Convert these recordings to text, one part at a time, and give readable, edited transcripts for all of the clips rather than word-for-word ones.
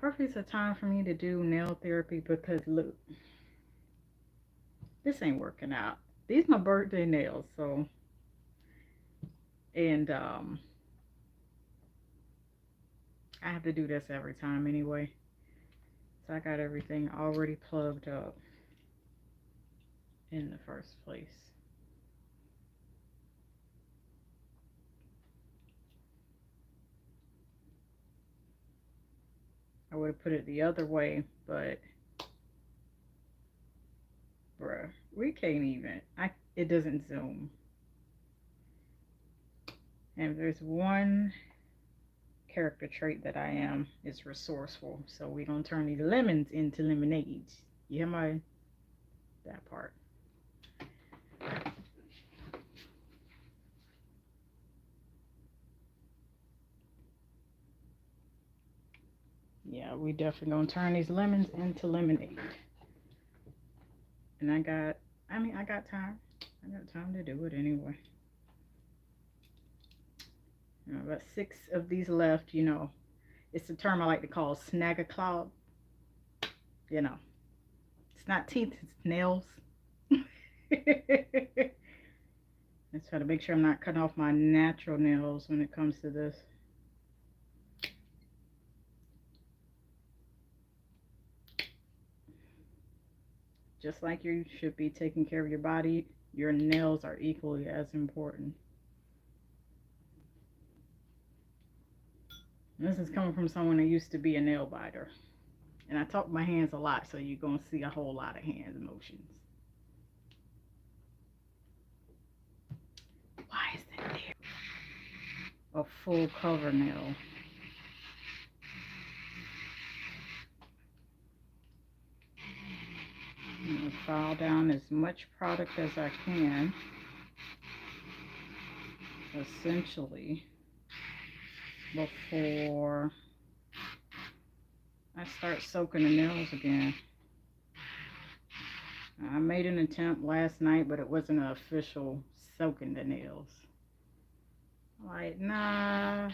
perfect time for me to do nail therapy because look, this ain't working out. These my birthday nails, so and I have to do this every time anyway. So I got everything already plugged up in the first place. I would have put it the other way, but bruh, we can't even. It doesn't zoom. And if there's one character trait that I am, is resourceful. So we gonna turn these lemons into lemonades. You hear my that part? Yeah, we definitely gonna turn these lemons into lemonade. And I got time. I got time to do it anyway. About 6 of these left. It's a term I like to call snag a cloud. You know, it's not teeth, it's nails. Let's try to make sure I'm not cutting off my natural nails when it comes to this. Just like you should be taking care of your body, your nails are equally as important. This is coming from someone who used to be a nail biter. And I talk my hands a lot, so you're going to see a whole lot of hand motions. Why is that there? A full cover nail. I'm going to file down as much product as I can. Essentially, before I start soaking the nails again. I made an attempt last night, but it wasn't an official soaking the nails. Like, nah,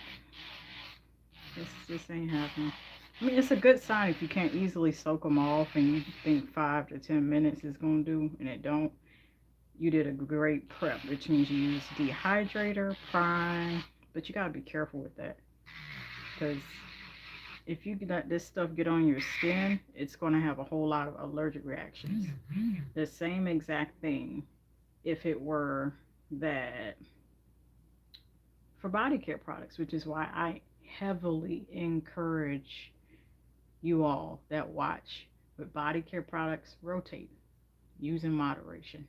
this ain't happening. I mean, it's a good sign if you can't easily soak them off and you think 5 to 10 minutes is going to do, and it don't. You did a great prep, which means you use dehydrator, prime, but you got to be careful with that. Because if you let this stuff get on your skin, it's going to have a whole lot of allergic reactions. The same exact thing if it were that for body care products, which is why I heavily encourage you all that watch with body care products, rotate, use in moderation.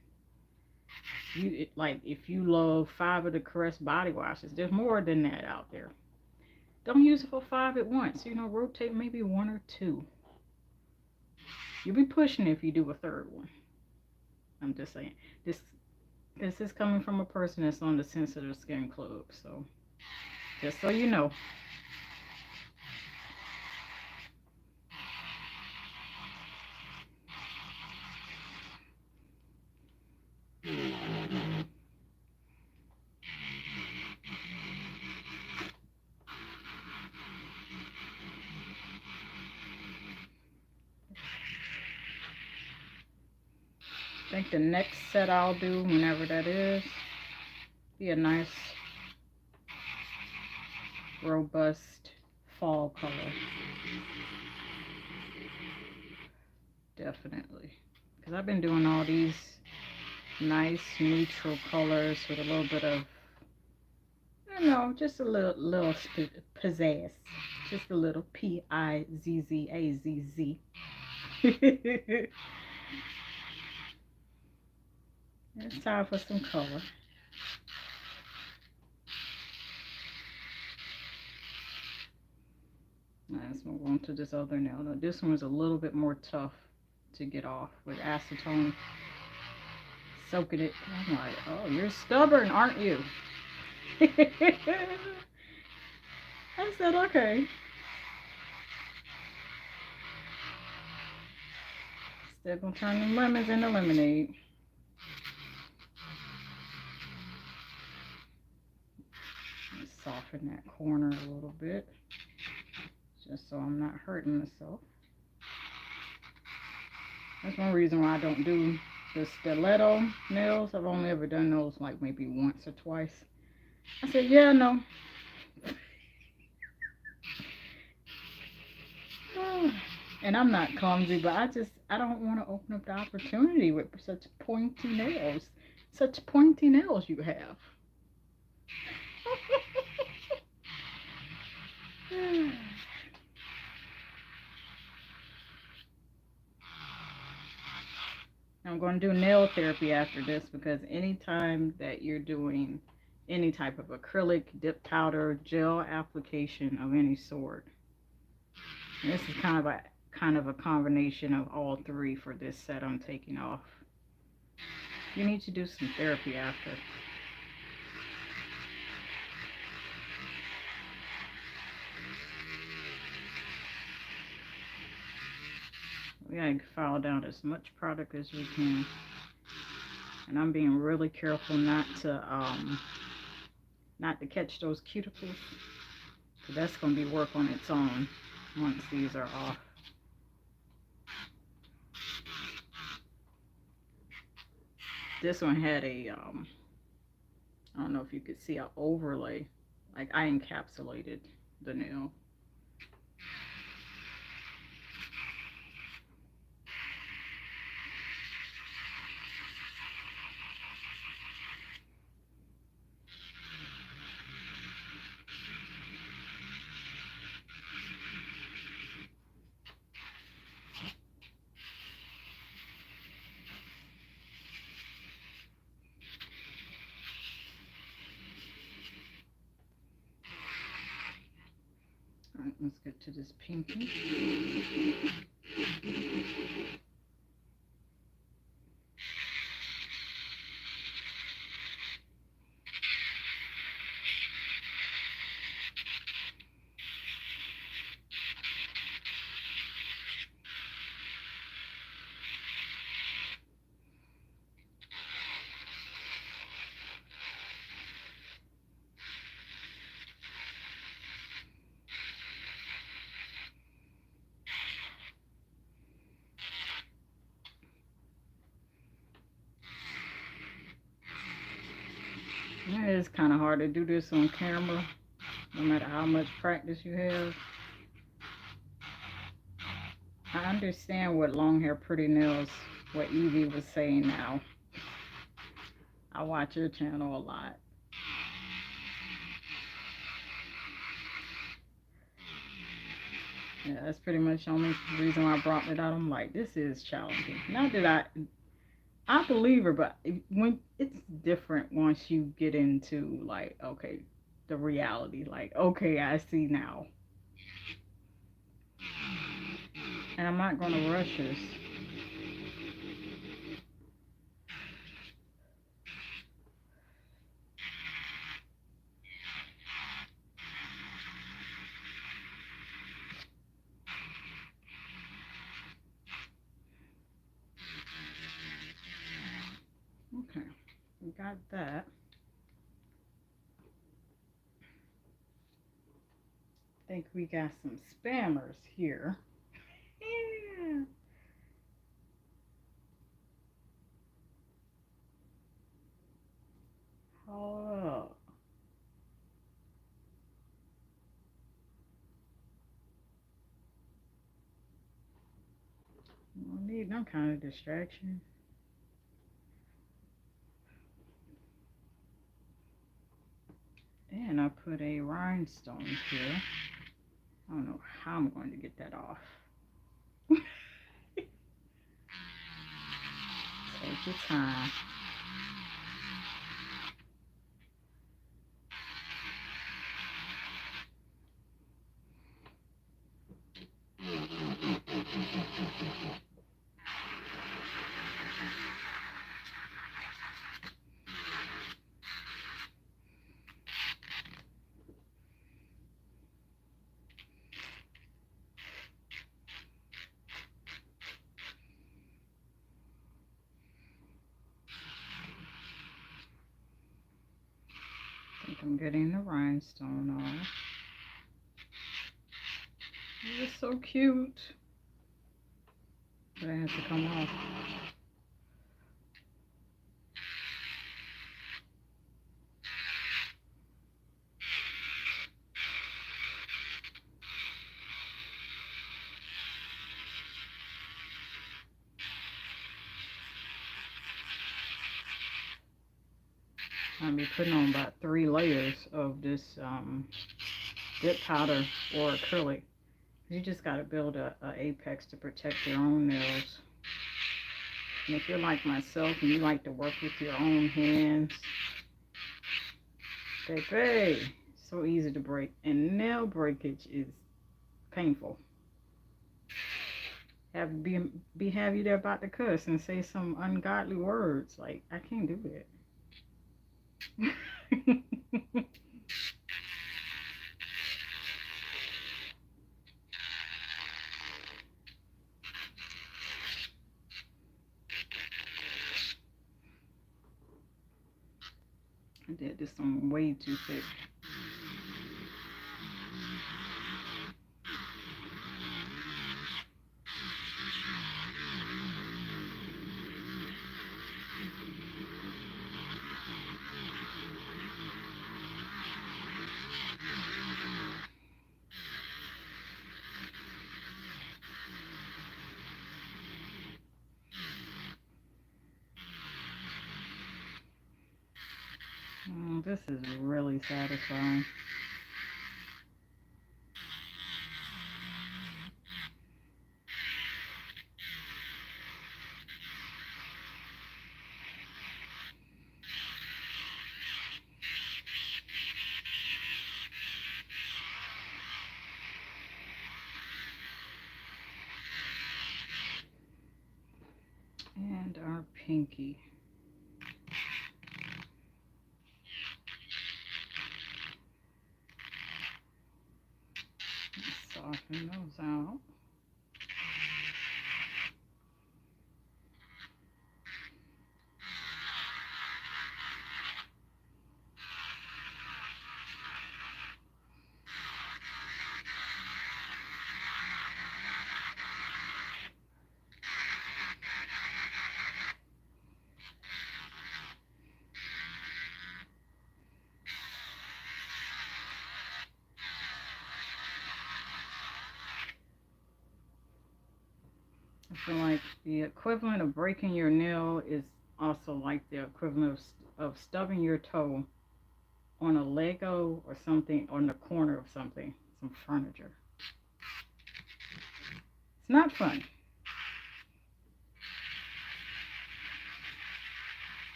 Like if you love 5 of the Caress body washes, there's more than that out there. Don't use it for 5 at once. Rotate maybe 1 or 2. You'll be pushing if you do a third one. I'm just saying. This is coming from a person that's on the sensitive skin club. So, just so you know. I think the next set I'll do, whenever that is, be a nice, robust fall color. Definitely. Because I've been doing all these nice neutral colors with a little bit of, just a little pizzazz. Just a little Pizzazz. It's time for some color. Let's move on to this other nail. Now, this one was a little bit more tough to get off with acetone. Soaking it. I'm like, oh, you're stubborn, aren't you? I said, okay. Still gonna turn them lemons into lemonade. Soften that corner a little bit. just so I'm not hurting myself. That's one reason why I don't do the stiletto nails. I've only ever done those like maybe once or twice. I said, yeah, no. And I'm not clumsy, but I don't want to open up the opportunity with such pointy nails. Such pointy nails you have. I'm going to do nail therapy after this because anytime that you're doing any type of acrylic, dip powder, gel application of any sort, and this is kind of a combination of all three for this set I'm taking off. You need to do some therapy after. We gotta file down as much product as we can. And I'm being really careful not to catch those cuticles. So that's gonna be work on its own once these are off. This one had a I don't know if you could see an overlay. Like I encapsulated the nail. Alright, let's get to this pinky. It is kind of hard to do this on camera, no matter how much practice you have. I understand what long hair pretty nails, what Evie was saying now. I watch your channel a lot. Yeah, that's pretty much the only reason why I brought it out. I'm like, this is challenging. Not that I believe her, but when it's different once you get into like, okay, the reality, like, okay, I see now. And I'm not gonna rush this. Okay, we got that. I think we got some spammers here. Yeah. Oh. I don't need no kind of distraction. And I put a rhinestone here. I don't know how I'm going to get that off. Take your time. I think I'm getting the rhinestone off. is so cute. But it has to come off. I'll be putting on about 3 layers of this dip powder or acrylic. You just got to build a apex to protect your own nails. And if you're like myself and you like to work with your own hands, baby, so easy to break. And nail breakage is painful. Have you there about to cuss and say some ungodly words. Like, I can't do that. I did this one way too thick. This is really satisfying. And our pinky. Soften those out. I feel like the equivalent of breaking your nail is also like the equivalent of stubbing your toe on a Lego or something, on the corner of something, some furniture. It's not fun.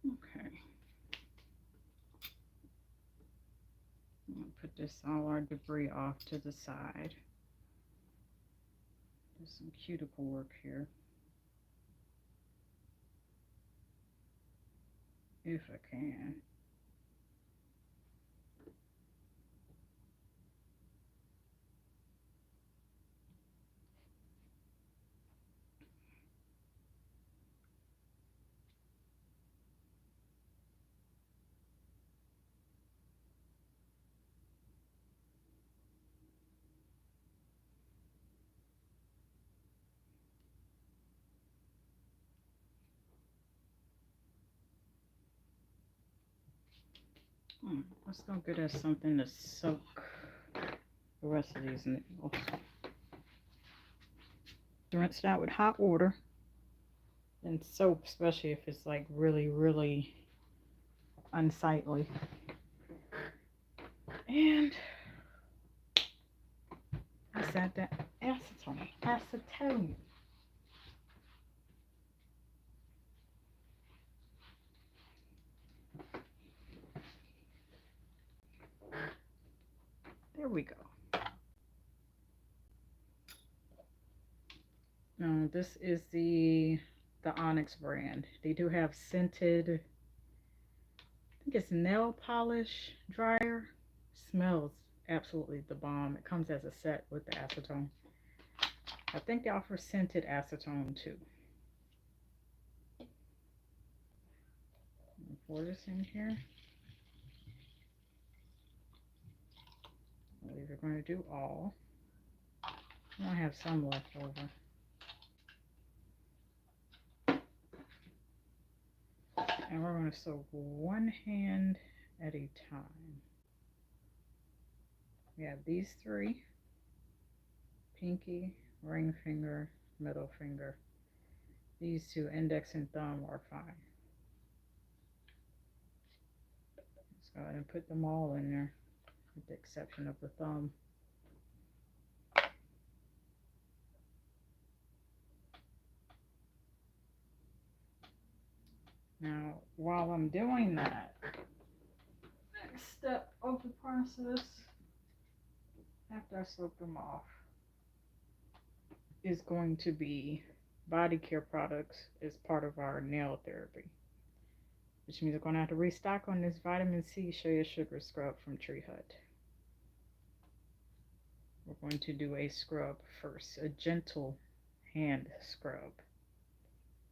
Okay. I'm going to put all our debris off to the side. Do some cuticle work here. If I can. Let's go get us something to soak the rest of these nails. Rinse it out with hot water and soap, especially if it's like really, really unsightly. And I said that acetone. There we go. Now this is the Onyx brand. They do have scented, I think it's nail polish dryer. Smells absolutely the bomb. It comes as a set with the acetone. I think they offer scented acetone too. Pour this in here. I believe we're going to do all. I have some left over. And we're going to soak one hand at a time. We have these three: pinky, ring finger, middle finger. These two, index and thumb, are fine. Let's go ahead and put them all in there, with the exception of the thumb. Now, while I'm doing that, next step of the process, after I soak them off, is going to be Bodycare products as part of our nail therapy. Which means we're going to have to restock on this vitamin C shea sugar scrub from Tree Hut. We're going to do a scrub first, a gentle hand scrub.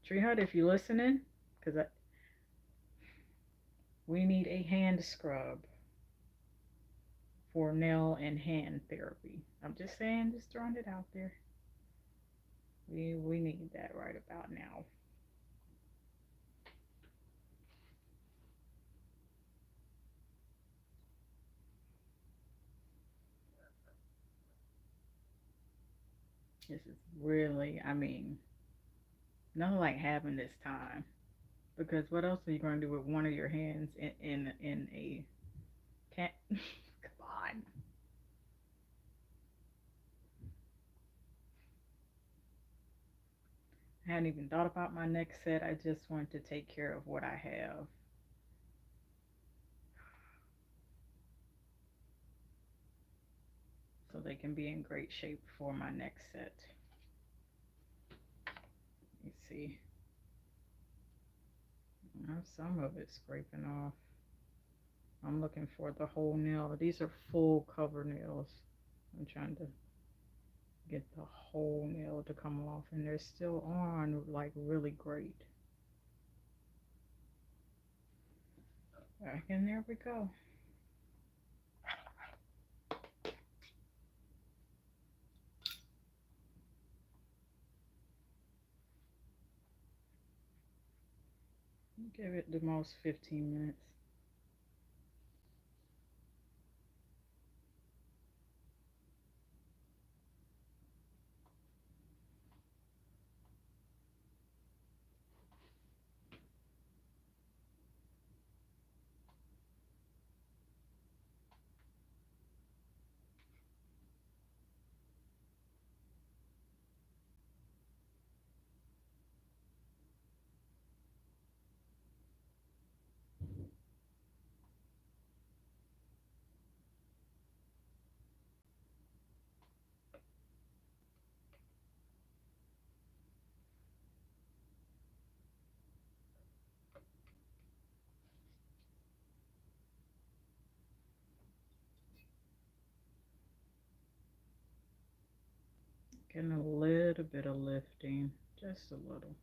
Tree Hut, if you're listening, because we need a hand scrub for nail and hand therapy. I'm just saying, just throwing it out there. We need that right about now. This is really, I mean, nothing like having this time. Because what else are you going to do with one of your hands in a cat? Come on. I hadn't even thought about my next set. I just want to take care of what I have. So they can be in great shape for my next set. Let me see. I have some of it scraping off. I'm looking for the whole nail. These are full cover nails. I'm trying to get the whole nail to come off, and they're still on like really great. Back in there we go. Give it the most 15 minutes. Getting a little bit of lifting, just a little.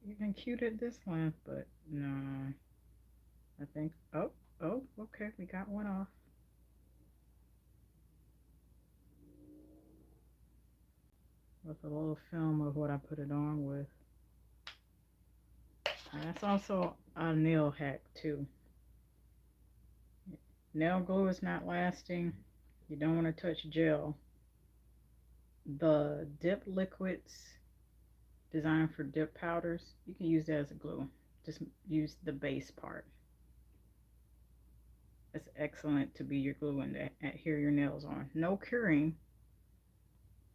Even cute at this length, but no. I think, oh, okay, we got one off. With a little film of what I put it on with. And that's also a nail hack too. Nail glue is not lasting. You don't want to touch gel. The dip liquids designed for dip powders, you can use that as a glue. Just use the base part. It's excellent to be your glue and to adhere your nails on. No curing,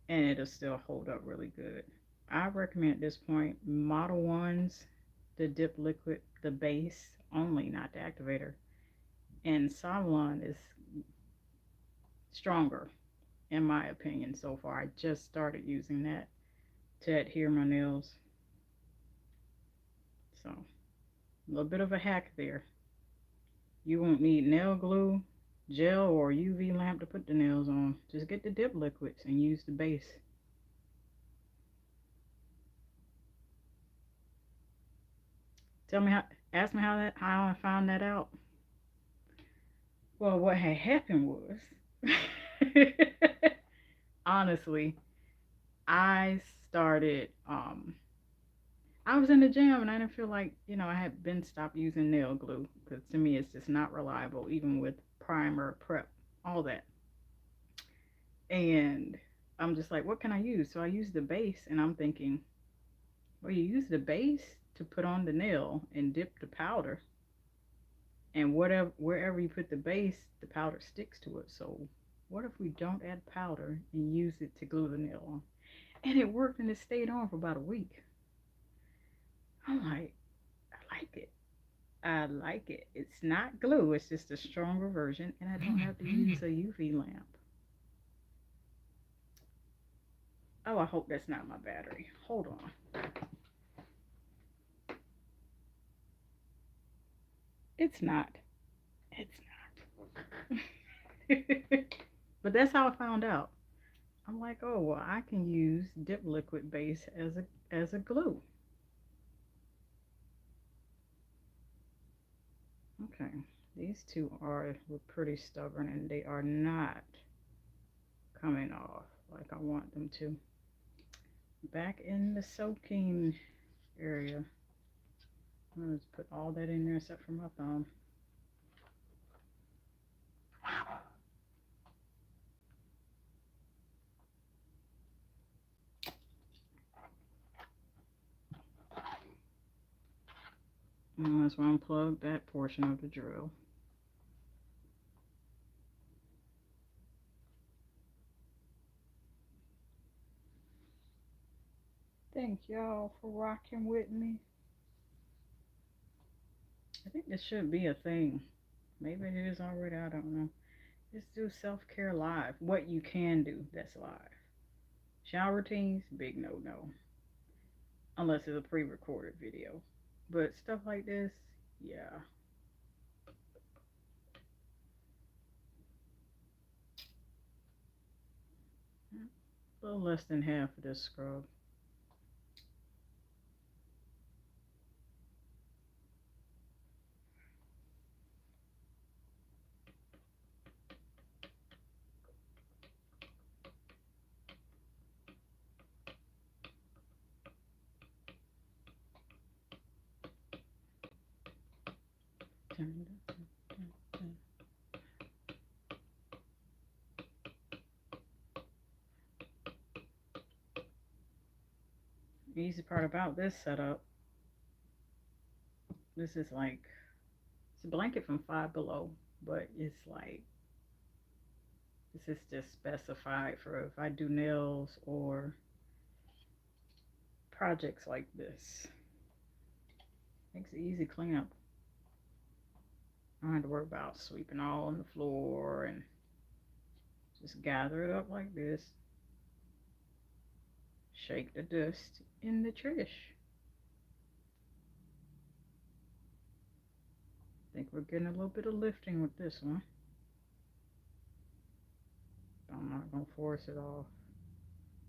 and it'll still hold up really good. I recommend at this point Model 1s, the dip liquid, the base only, not the activator. And Sabalon is stronger, in my opinion, so far. I just started using that to adhere my nails. So, a little bit of a hack there. You won't need nail glue, gel, or UV lamp to put the nails on. Just get the dip liquids and use the base. Tell me how, ask me how I found that out. Well, what had happened was, honestly, I started, I was in the gym and I didn't feel like, I had been stopped using nail glue because to me it's just not reliable, even with primer, prep, all that. And I'm just like, what can I use? So I used the base and I'm thinking, well, you use the base to put on the nail and dip the powder. And wherever you put the base, the powder sticks to it. So what if we don't add powder and use it to glue the nail on? And it worked and it stayed on for about a week. I'm like, I like it. I like it. It's not glue, it's just a stronger version, and I don't have to use a UV lamp. Oh, I hope that's not my battery. Hold on. It's not. It's not. But that's how I found out. I'm like, oh well, I can use dip liquid base as a glue. Okay, these two were pretty stubborn and they are not coming off like I want them to. Back in the soaking area. I'm gonna just put all that in there except for my thumb. And let's unplug that portion of the drill. Thank y'all for rocking with me. I think this should be a thing. Maybe it is already, I don't know. Just do self-care live. What you can do that's live. Shower routines, big no. Unless it's a pre-recorded video. But stuff like this, yeah. A little less than half of this scrub. The easy part about this setup, this is like, it's a blanket from Five Below, but it's like, this is just specified for if I do nails or projects like this. Makes it easy cleanup. I don't have to worry about sweeping all on the floor and just gather it up like this. Shake the dust in the trash. I think we're getting a little bit of lifting with this one. I'm not gonna force it off.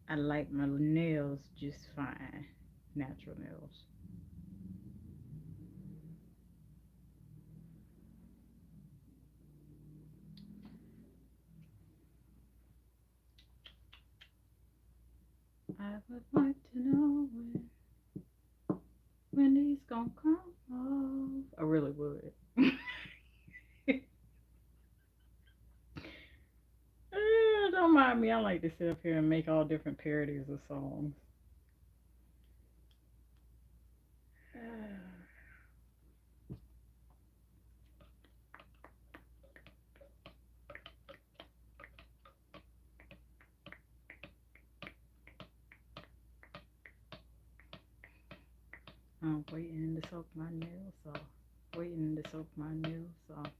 I like my nails just fine. Natural nails. I would like to know when these gonna come off. I really would. Don't mind me. I like to sit up here and make all different parodies of songs. I'm waiting to soak my nails off. Waiting to soak my nails off.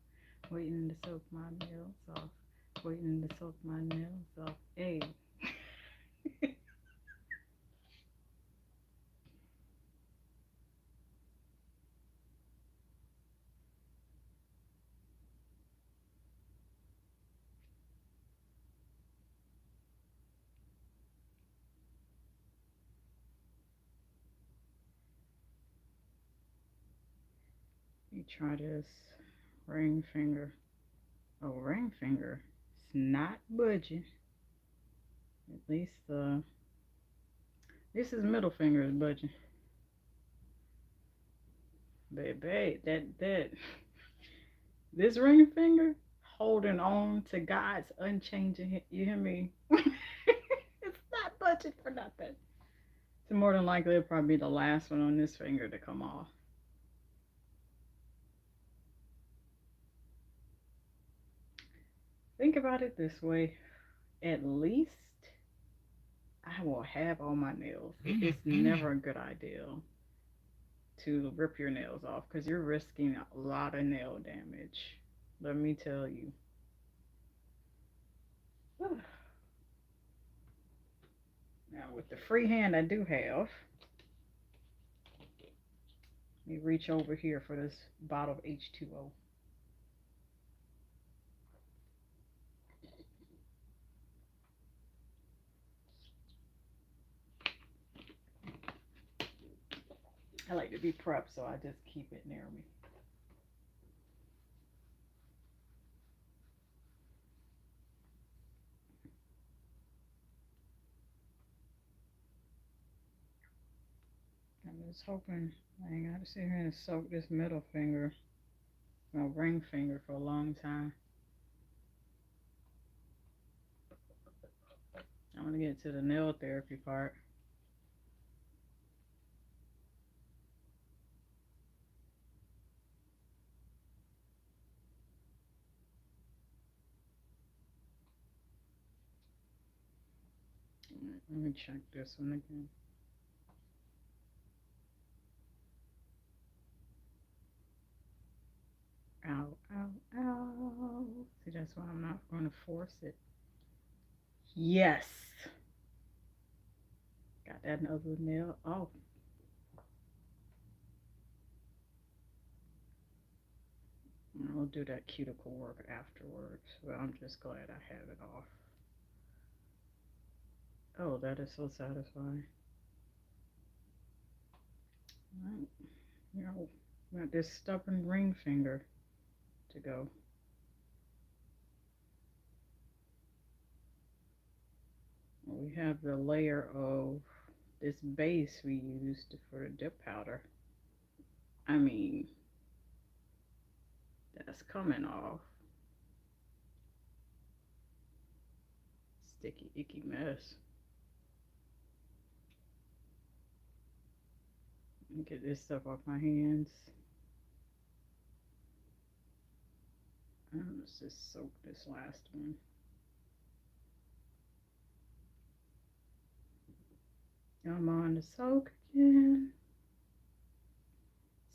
Waiting to soak my nails off. Waiting to soak my nails off. Hey. try this ring finger. Oh, ring finger. It's not budging. At least this is middle finger is budging. Baby, that this ring finger holding on to God's unchanging. You hear me? It's not budging for nothing. So more than likely, it'll probably be the last one on this finger to come off. Think about it this way. At least I will have all my nails. It's never a good idea to rip your nails off because you're risking a lot of nail damage. Let me tell you. Now with the free hand I do have, let me reach over here for this bottle of H2O. I like to be prepped, so I just keep it near me. I'm just hoping I ain't got to sit here and soak this middle finger, my ring finger, for a long time. I'm going to get to the nail therapy part. Let me check this one again. Ow, ow, ow. See, that's why I'm not going to force it. Yes. Got that other nail off. I'll do that cuticle work afterwards, but I'm just glad I have it off. Oh, that is so satisfying. Right. You know, got this stubborn ring finger to go. We have the layer of this base we used for the dip powder. I mean, that's coming off. Sticky, icky mess. Let me get this stuff off my hands. Let's just soak this last one. I'm on the soak again.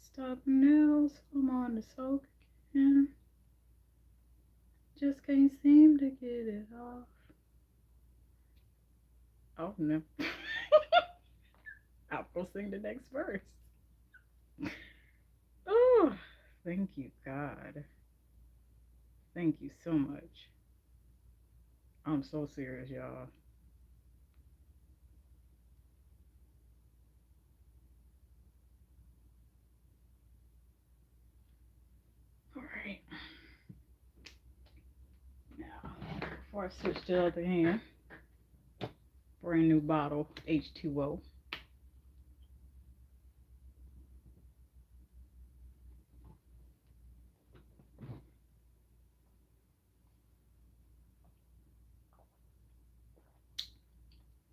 Stubborn nails, I'm on the soak again. Just can't seem to get it off. Oh no. I'll go sing the next verse. Oh, thank you, God. Thank you so much. I'm so serious, y'all. All right. Now, before I switch to the other hand, brand new bottle, H2O.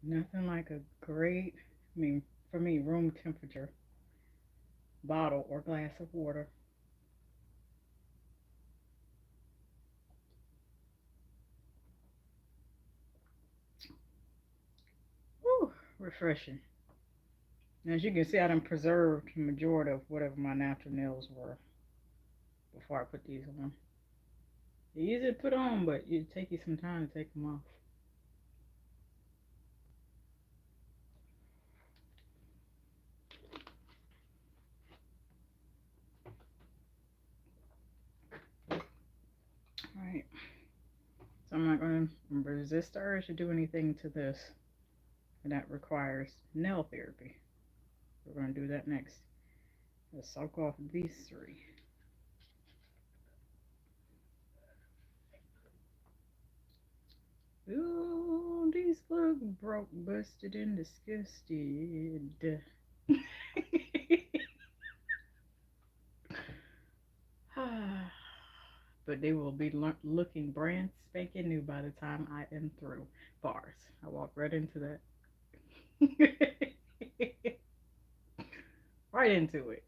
Nothing like a great, for me, room temperature bottle or glass of water. Woo, refreshing. Now, as you can see, I done preserved the majority of whatever my natural nails were before I put these on. They're easy to put on, but it take you some time to take them off. Alright, so I'm not going to resist the urge to do anything to this, and that requires nail therapy. We're going to do that next. Let's soak off these three. Look, broke, busted, and disgusted. But they will be looking brand spanking new by the time I am through. Bars. I walk right into that. Right into it.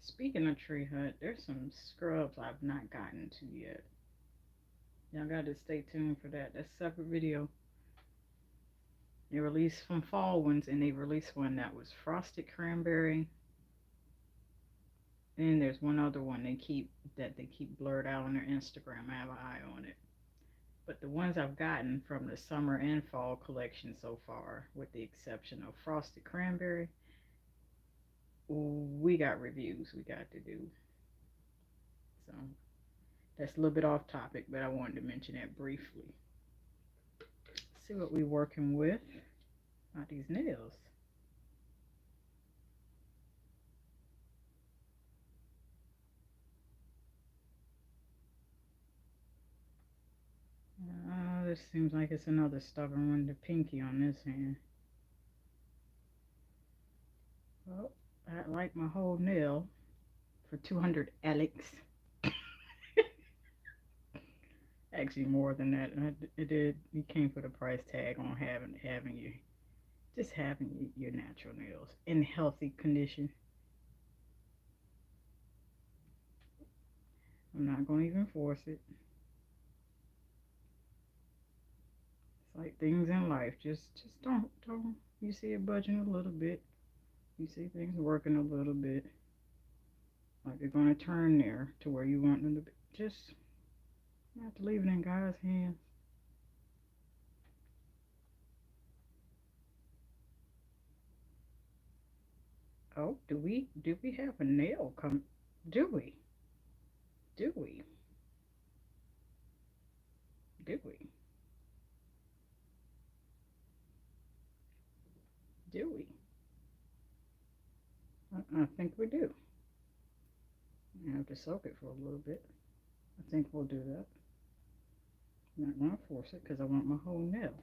Speaking of tree hut, there's some scrubs I've not gotten to yet. Y'all gotta stay tuned for that. That's a separate video. They released some fall ones, and they released one that was frosted cranberry. And there's one other one they keep blurred out on their Instagram. I have an eye on it. But the ones I've gotten from the summer and fall collection so far, with the exception of frosted cranberry, we got reviews we got to do. So that's a little bit off topic, but I wanted to mention that briefly. Let's see what we're working with. These nails. This seems like it's another stubborn one, the pinky on this hand. Well, I like my whole nail for 200 Alex. Actually, more than that. You came for the price tag on having your natural nails in healthy condition. I'm not gonna even force it. It's like things in life. Just don't. You see it budging a little bit. You see things working a little bit. Like they're gonna turn there to where you want them to be. Just you have to leave it in God's hands. Oh, do we have a nail come? Do we? Do we? Do we? Do we? I think we do. I have to soak it for a little bit. I think we'll do that. I'm not gonna force it because I want my whole nail.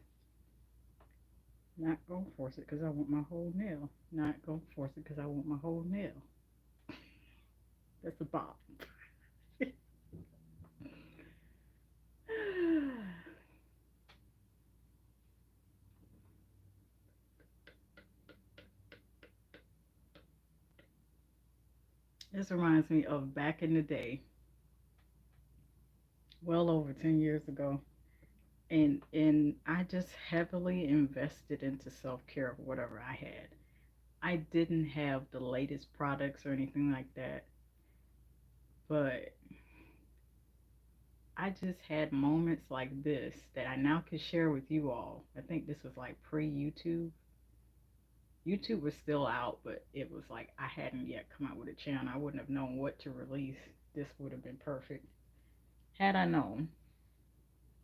Not gonna force it because I want my whole nail. Not gonna force it because I want my whole nail. That's a bop. This reminds me of back in the day, well over 10 years ago. And I just heavily invested into self-care of whatever I had. I didn't have the latest products or anything like that, but I just had moments like this that I now can share with you all. I think this was like pre-YouTube. YouTube was still out, but it was like I hadn't yet come out with a channel. I wouldn't have known what to release. This would have been perfect had I known.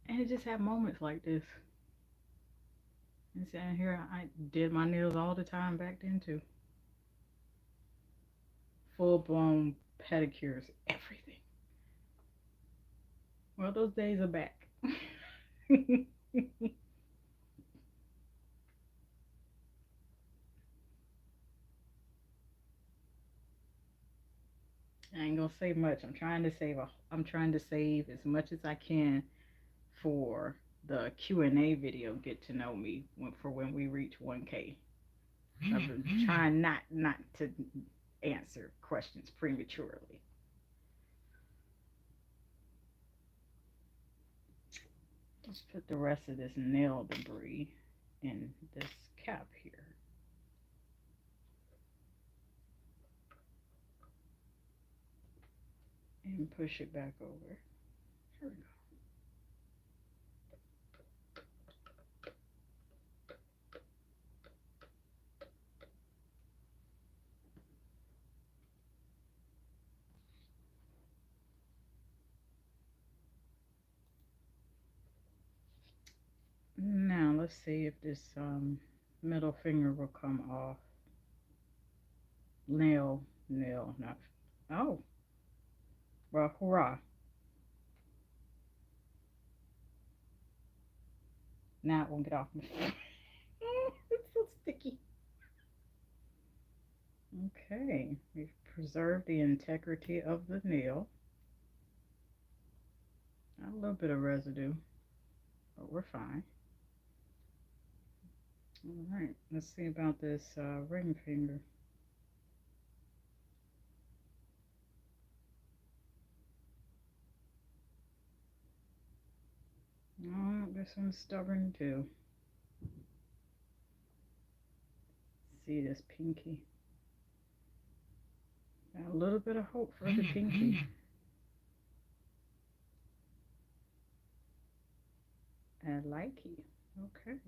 And it just had moments like this. And sitting here, I did my nails all the time back then too. Full blown pedicures, everything. Well, those days are back. I ain't gonna say much. I'm trying to save as much as I can for the Q&A video. Get to know me for when we reach 1K. I've been trying not to answer questions prematurely. Let's put the rest of this nail debris in this cap here. And push it back over. Here we go. let's see if this middle finger will come off. Nail, not. Oh, well, hurrah. Now it won't get off my face. It's so sticky. Okay, we've preserved the integrity of the nail. A little bit of residue, but we're fine. All right, let's see about this ring finger. Oh, this one's stubborn too. See this pinky. Got a little bit of hope for the pinky. And Lakey. Okay.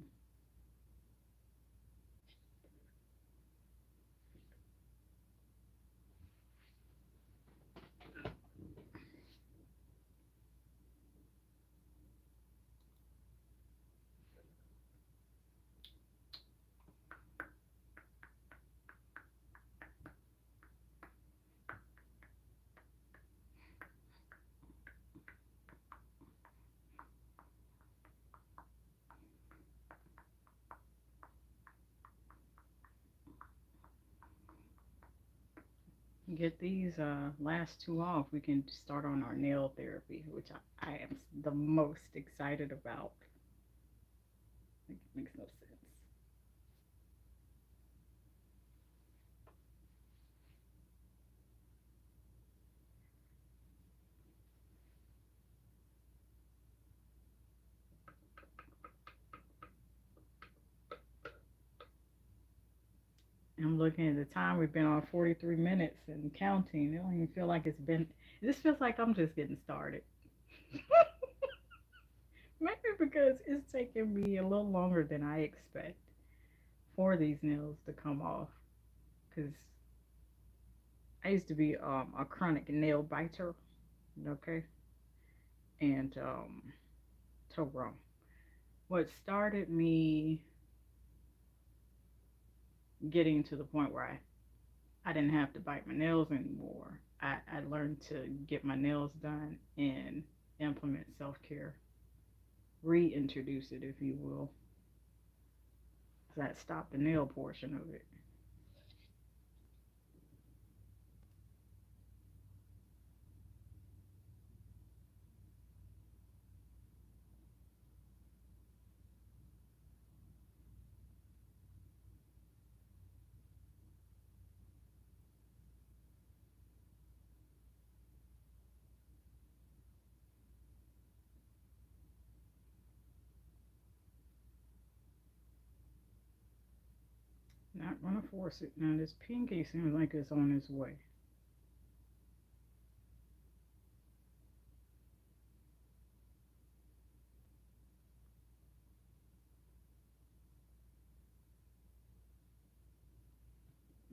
Get these last two off, we can start on our nail therapy, which I am the most excited about. It makes no sense. I'm looking at the time. We've been on 43 minutes and counting. It don't even feel like it's been. This feels like I'm just getting started. Maybe because it's taking me a little longer than I expect for these nails to come off. Because I used to be a chronic nail biter, okay, and toe wrong. What started me getting to the point where I didn't have to bite my nails anymore. I learned to get my nails done and implement self-care, reintroduce it, if you will. That stopped the nail portion of it. Not gonna force it. Now this pinky seems like it's on its way.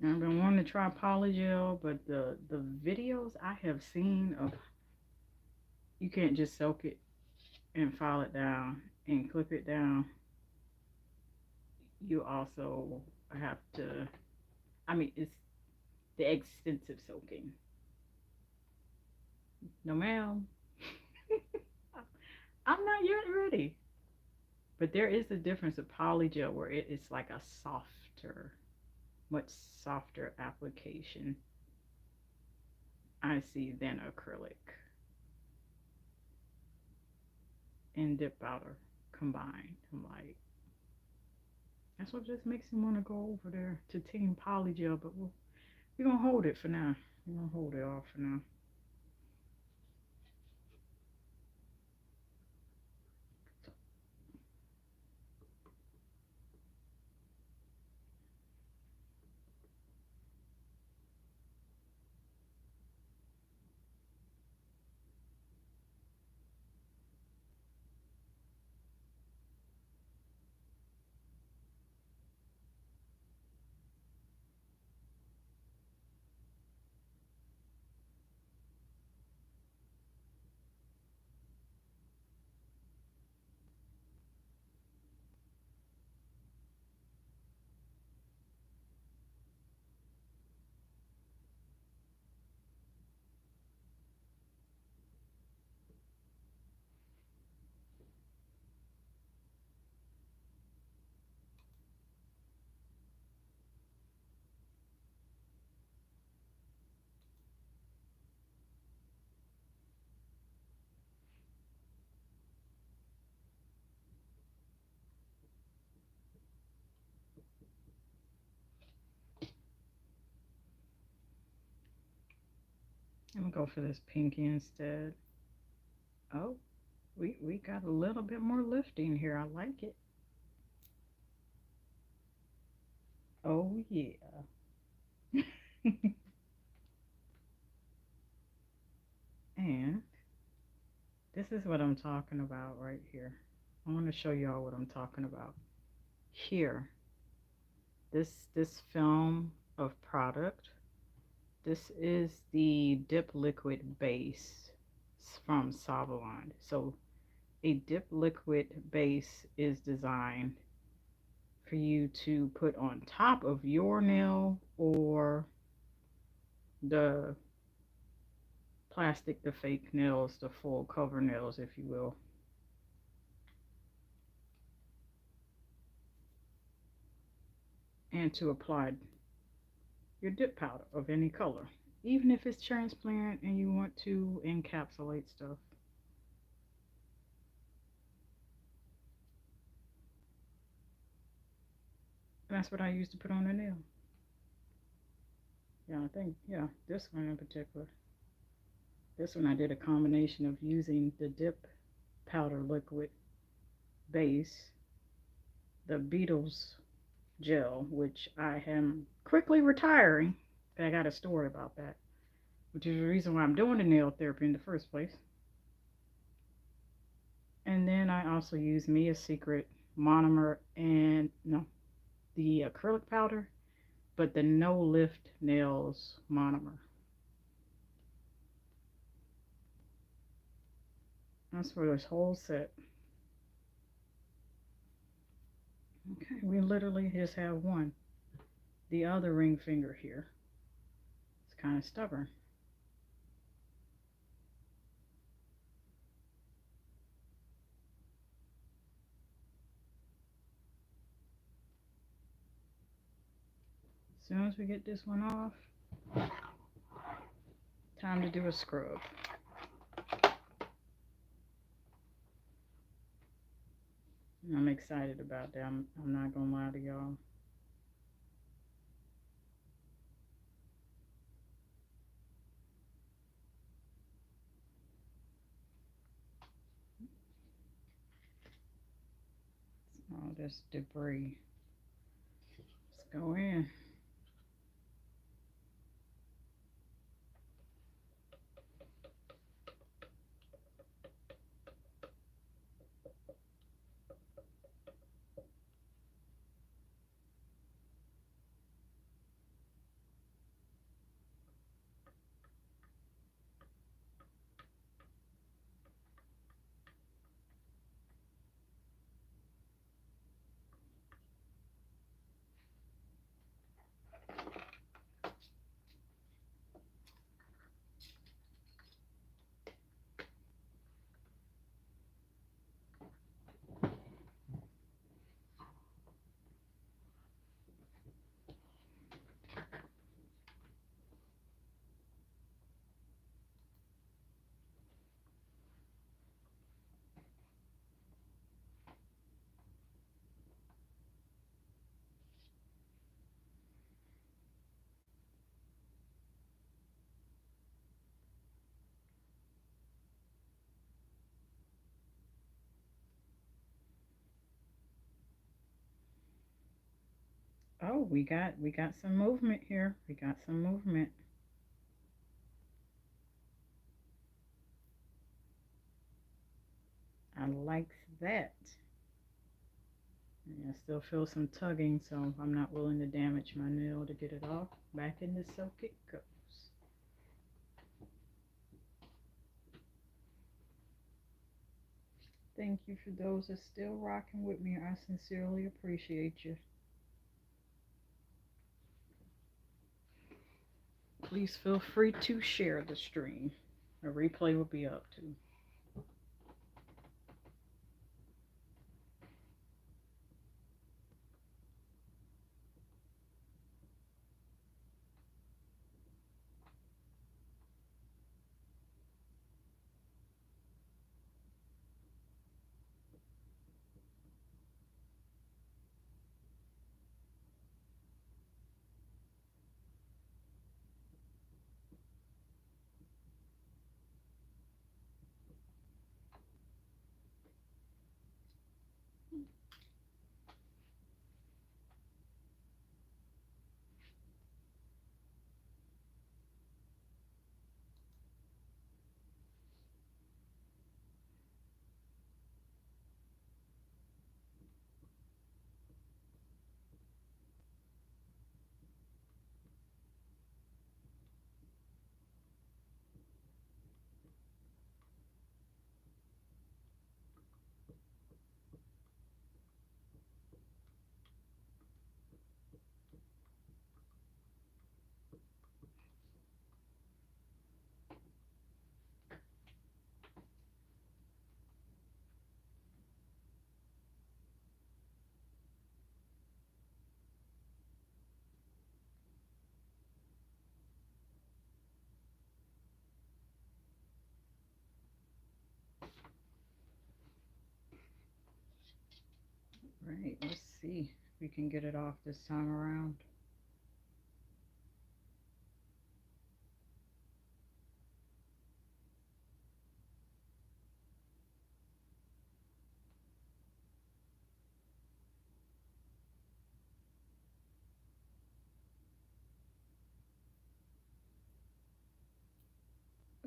I've been wanting to try polygel, but the videos I have seen of, you can't just soak it and file it down and clip it down. You also have to, I mean, it's the extensive soaking. No, ma'am. I'm not yet ready. But there is a difference of polygel where it's like a softer, much softer application, I see, than acrylic and dip powder combined. I'm like, that's what just makes me want to go over there to Team Polygel, but we're going to hold it for now. We're going to hold it off for now. I'm gonna go for this pinky instead. Oh, we got a little bit more lifting here. I like it. Oh yeah. And this is what I'm talking about right here. I want to show y'all what I'm talking about. Here, this film of product. This is the Dip Liquid base from Sabalon. So a Dip Liquid base is designed for you to put on top of your nail or the plastic, the fake nails, the full cover nails, if you will. And to apply your dip powder of any color, even if it's transparent and you want to encapsulate stuff. And that's what I used to put on the nail. Yeah, I think, yeah, this one in particular. This one I did a combination of using the dip powder liquid base, the Beatles gel, which I am quickly retiring. I got a story about that, which is the reason why I'm doing the nail therapy in the first place. And then I also use Mia's Secret monomer and no, the acrylic powder, but the No Lift Nails monomer. That's for this whole set. Okay, we literally just have one. The other ring finger here, it's kind of stubborn. As soon as we get this one off, time to do a scrub. I'm excited about that. I'm not gonna lie to y'all. All this debris. Let's go in. Oh, we got some movement here. We got some movement. I like that. I still feel some tugging, so I'm not willing to damage my nail to get it off. Back in the soak it goes. Thank you for those that still rocking with me. I sincerely appreciate you. Please feel free to share the stream. A replay will be up too. Right, let's see if we can get it off this time around.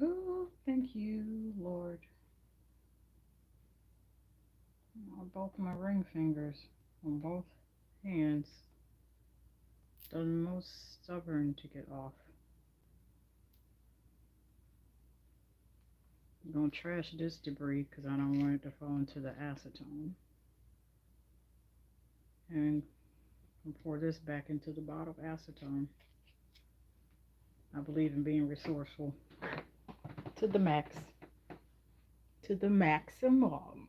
Oh, thank you, Lord. On both my ring fingers, on both hands. The most stubborn to get off. I'm gonna trash this debris because I don't want it to fall into the acetone. And pour this back into the bottle of acetone. I believe in being resourceful to the max, to the maximum.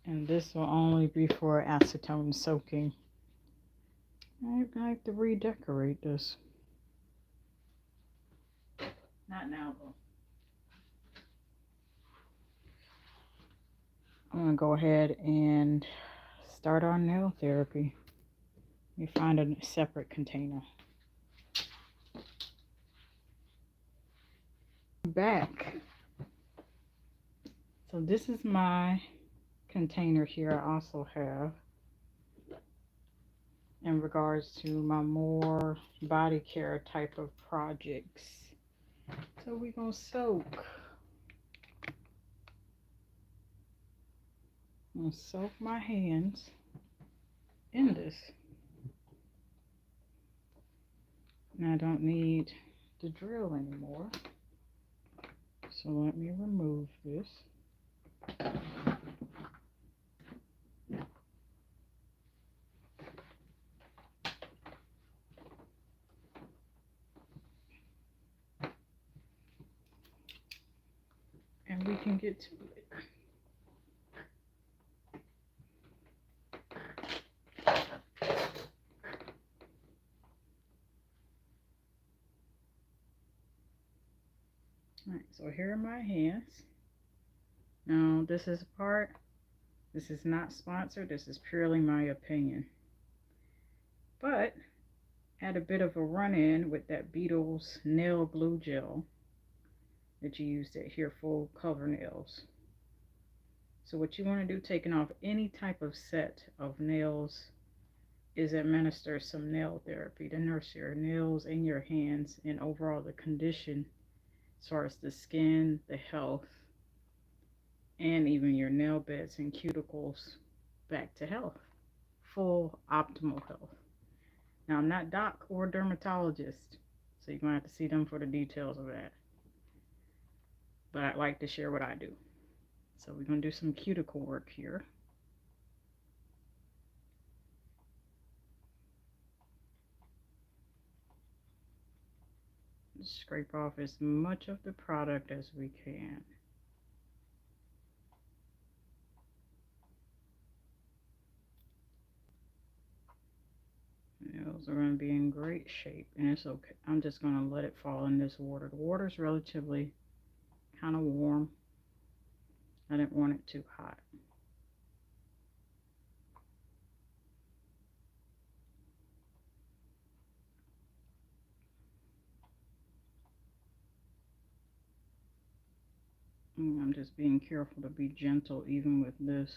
And this will only be for acetone soaking. I have to redecorate this. Not now, though. I'm going to go ahead and start our nail therapy. Let me find a separate container. Back. So this is my container here. I also have in regards to my more body care type of projects. So we're going to soak. I'm going to soak my hands in this. And I don't need the drill anymore. So let me remove this. And we can get to it. Alright, so here are my hands. Now this is a part, this is not sponsored, this is purely my opinion. But had a bit of a run-in with that Beetles nail glue gel that you use to adhere full cover nails. So what you want to do, taking off any type of set of nails, is administer some nail therapy to nurse your nails and your hands and overall the condition as far as the skin, the health, and even your nail beds and cuticles back to health, full optimal health. Now I'm not doc or dermatologist, so you're gonna have to see them for the details of that. But I'd like to share what I do. So we're gonna do some cuticle work here. Scrape off as much of the product as we can. Nails are going to be in great shape, and it's okay. I'm just going to let it fall in this water. The water is relatively kind of warm. I didn't want it too hot. And I'm just being careful to be gentle even with this.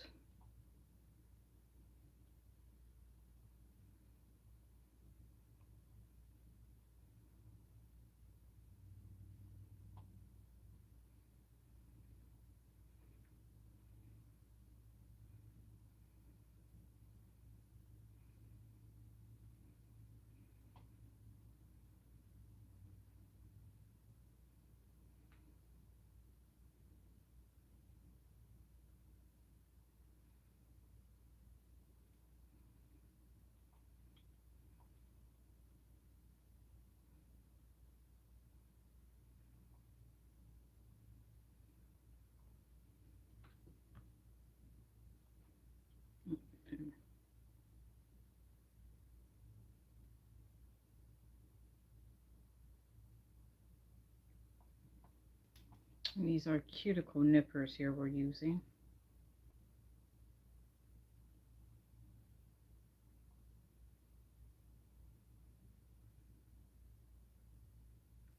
And these are Cuticle Nippers here we're using.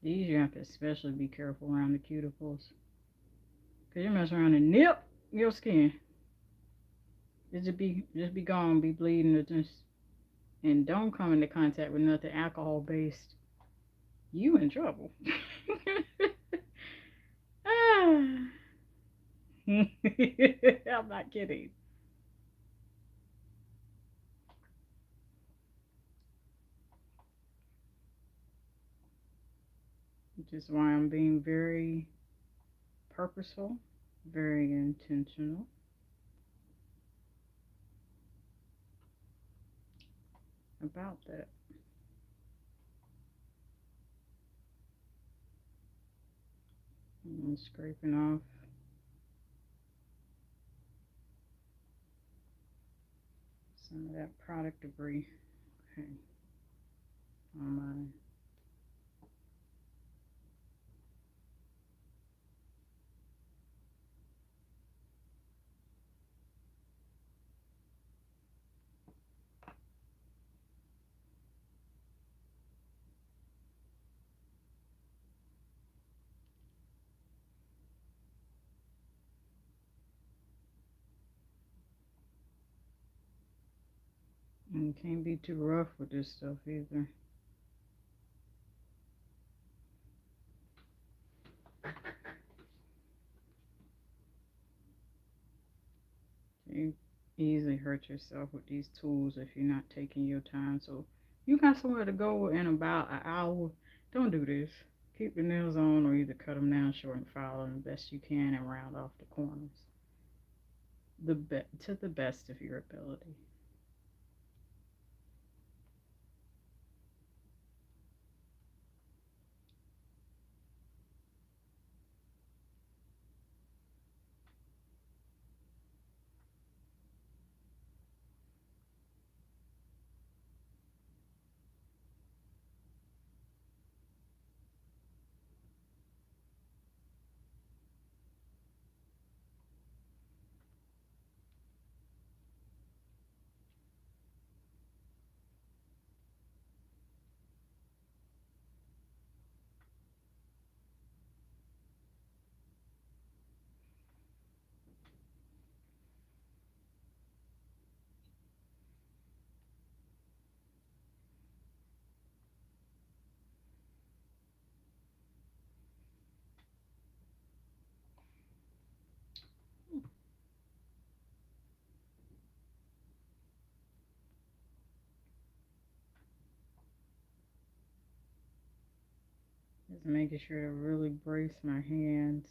These you have to especially be careful around the cuticles. Because you mess around and nip your skin. Just be gone, be bleeding, and don't come into contact with nothing alcohol based. You in trouble. Ah. I'm not kidding. Which is why I'm being very purposeful, very intentional about that. And scraping off some of that product debris. Okay. On my and can't be too rough with this stuff either. You easily hurt yourself with these tools if you're not taking your time. So you got somewhere to go in about an hour. Don't do this. Keep the nails on or either cut them down short and file them the best you can and round off the corners. To the best of your ability. Just making sure to really brace my hands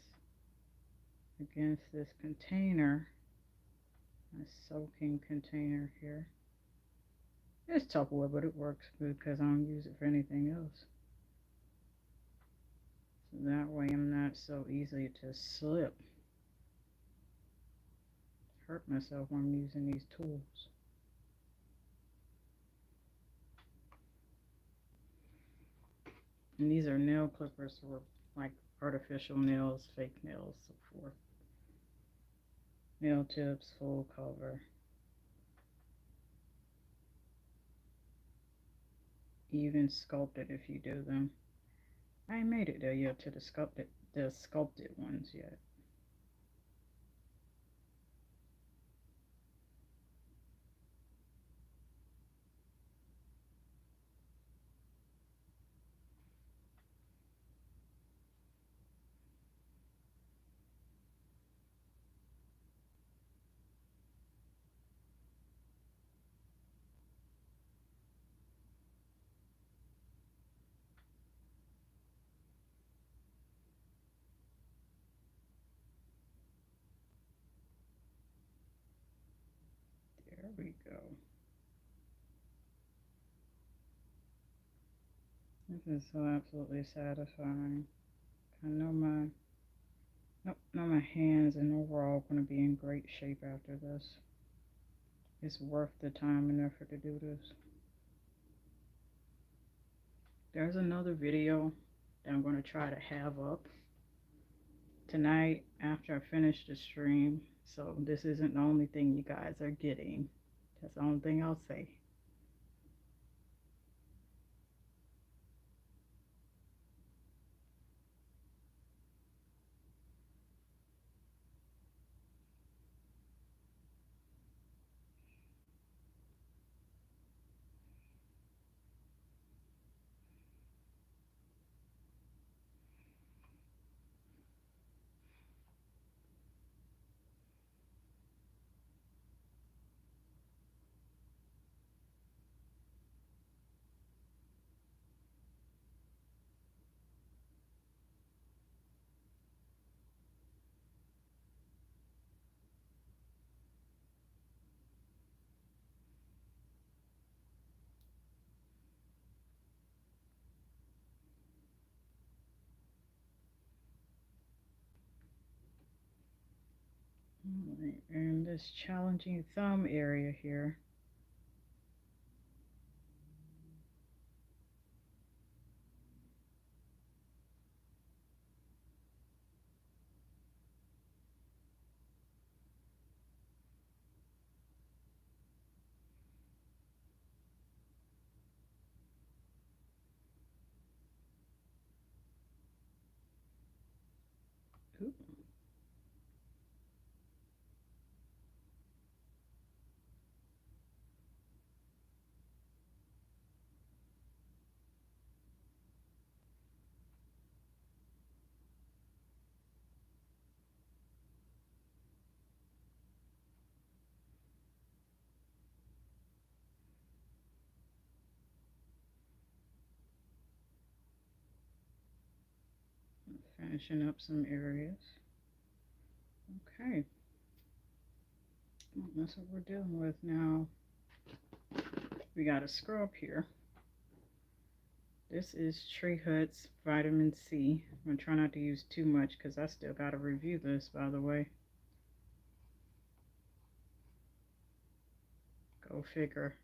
against this container, a soaking container here. It's Tupperware, but it works good because I don't use it for anything else. So that way I'm not so easy to slip, hurt myself when I'm using these tools. And these are nail clippers for like artificial nails, fake nails, so forth. Nail tips, full cover. Even sculpted if you do them. I ain't made it there yet to the sculpted ones yet. There we go. This is so absolutely satisfying. I know my hands and overall going to be in great shape after this. It's worth the time and effort to do this. There's another video that I'm going to try to have up tonight after I finish the stream. So this isn't the only thing you guys are getting. That's the only thing I'll say. Alright, and this challenging thumb area here. Ooh. Finishing up some areas. Okay. Well, that's what we're dealing with now. We got a scrub here. This is Tree Hut's Vitamin C. I'm going to try not to use too much because I still got to review this, by the way. Go figure.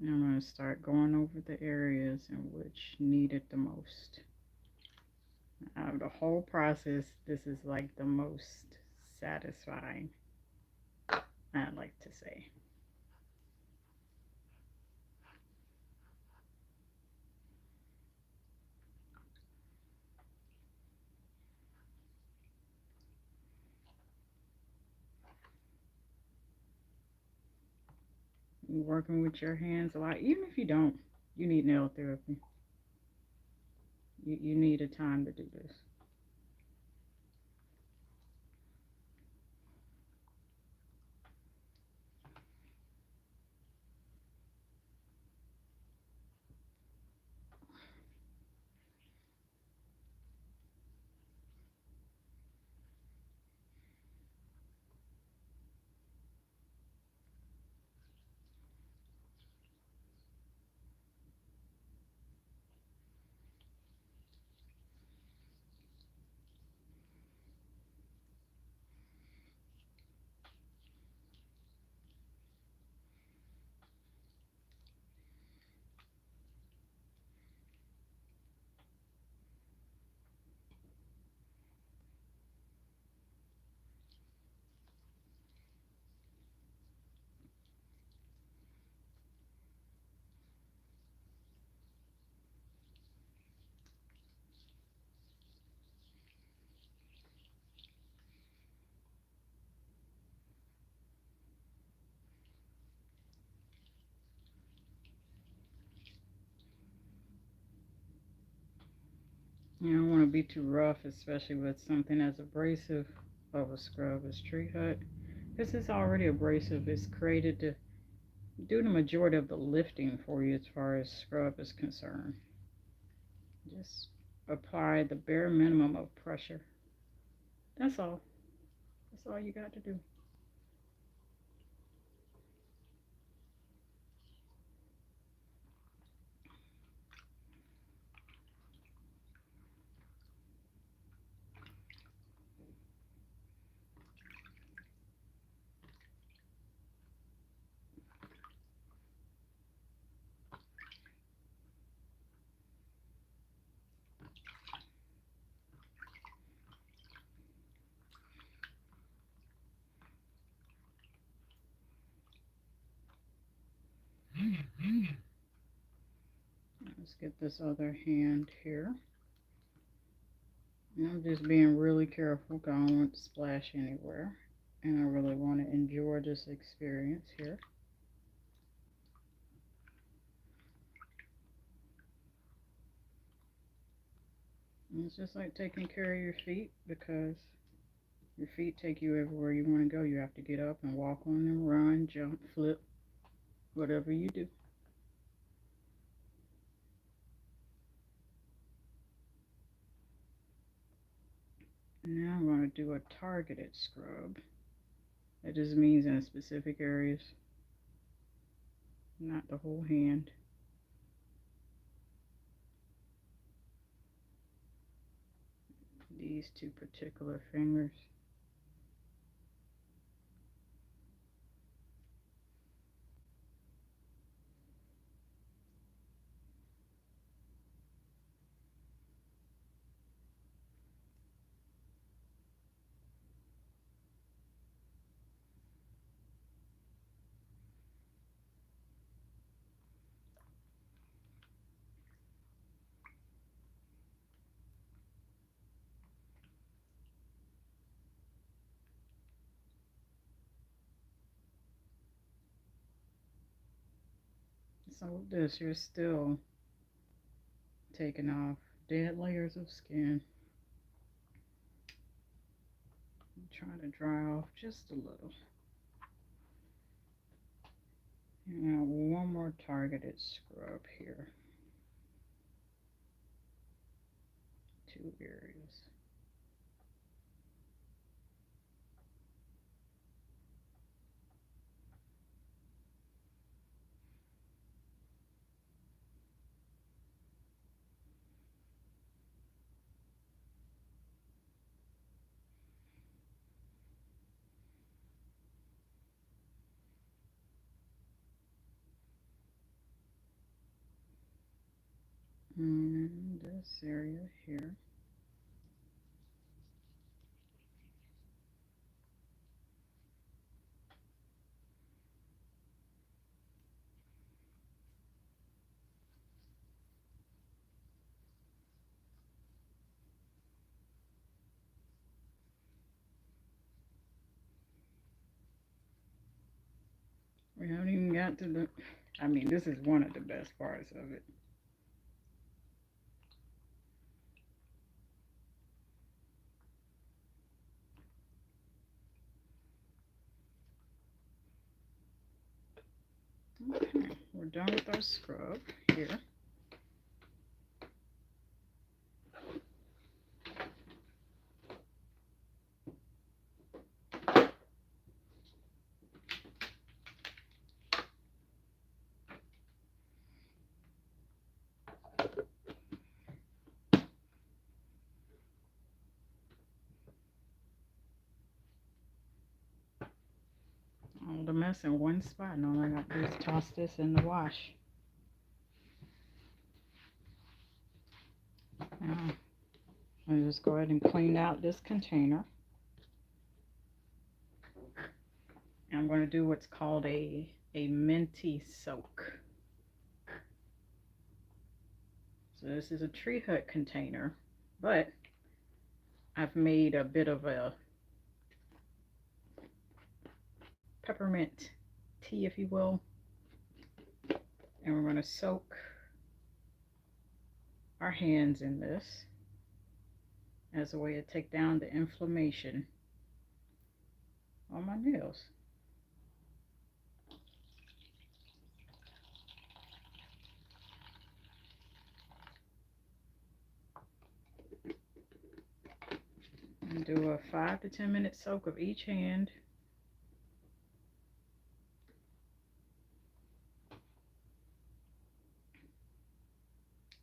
I'm going to start going over the areas in which need it the most. Out of the whole process, this is like the most satisfying, I'd like to say. You're working with your hands a lot, even if you don't, you need nail therapy. You need a time to do this. You don't want to be too rough, especially with something as abrasive of a scrub as Tree Hut. This is already abrasive. It's created to do the majority of the lifting for you as far as scrub is concerned. Just apply the bare minimum of pressure. That's all. That's all you got to do. Let's get this other hand here. And I'm just being really careful because I don't want to splash anywhere. And I really want to enjoy this experience here. And it's just like taking care of your feet, because your feet take you everywhere you want to go. You have to get up and walk on them, run, jump, flip, whatever you do. Now I'm going to do a targeted scrub. That just means in specific areas, not the whole hand. These two particular fingers. So with this, you're still taking off dead layers of skin. I'm trying to dry off just a little. And now one more targeted scrub here. Two areas. And this area here. We haven't even got to the, I mean, this is one of the best parts of it. Okay, we're done with our scrub here. All the mess in one spot, and all I got to do is toss this in the wash. Now, I'll just go ahead and clean out this container. And I'm going to do what's called a Minty Silk. So this is a tree hut container, but I've made a bit of a peppermint tea, if you will. And we're going to soak our hands in this as a way to take down the inflammation on my nails. And do a 5 to 10 minute soak of each hand.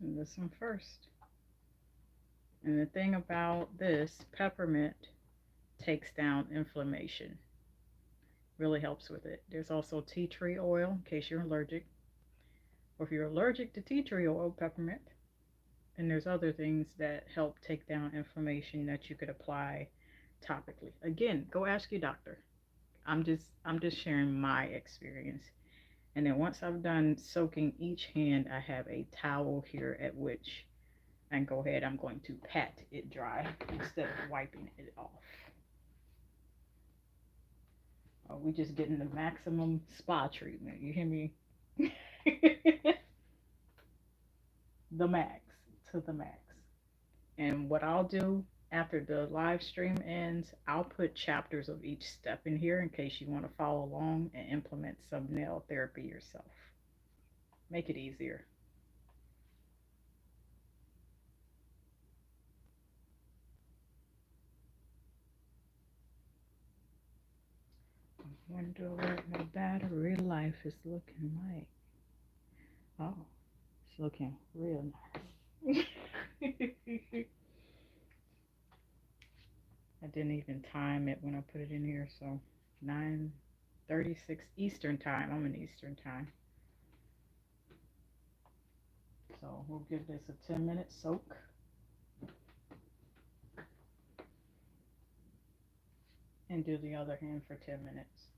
And this one first. And the thing about this, peppermint takes down inflammation. Really helps with it. There's also tea tree oil in case you're allergic. Or if you're allergic to tea tree oil, peppermint. And there's other things that help take down inflammation that you could apply topically. Again, go ask your doctor. I'm just sharing my experience. And then once I've done soaking each hand, I have a towel here at which I can go ahead. I'm going to pat it dry instead of wiping it off. We just getting the maximum spa treatment. You hear me? The max to the max. And what I'll do after the live stream ends, I'll put chapters of each step in here in case you want to follow along and implement some nail therapy yourself. Make it easier. I wonder what my battery life is looking like. Oh, it's looking real nice. I didn't even time it when I put it in here, so 9:36 Eastern time. I'm in Eastern time. So we'll give this a 10-minute soak. And do the other hand for 10 minutes.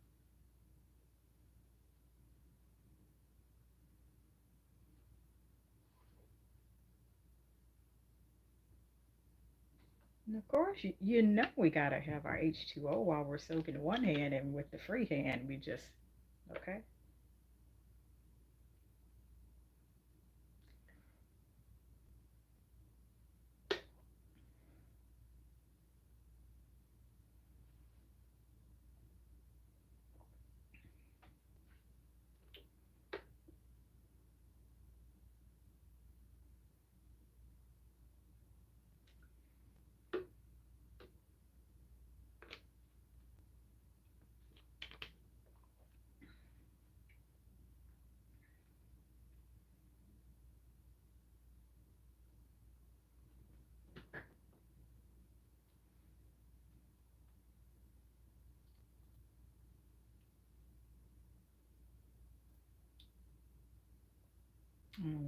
And of course, you know we gotta have our H2O while we're soaking one hand, and with the free hand, we just, okay?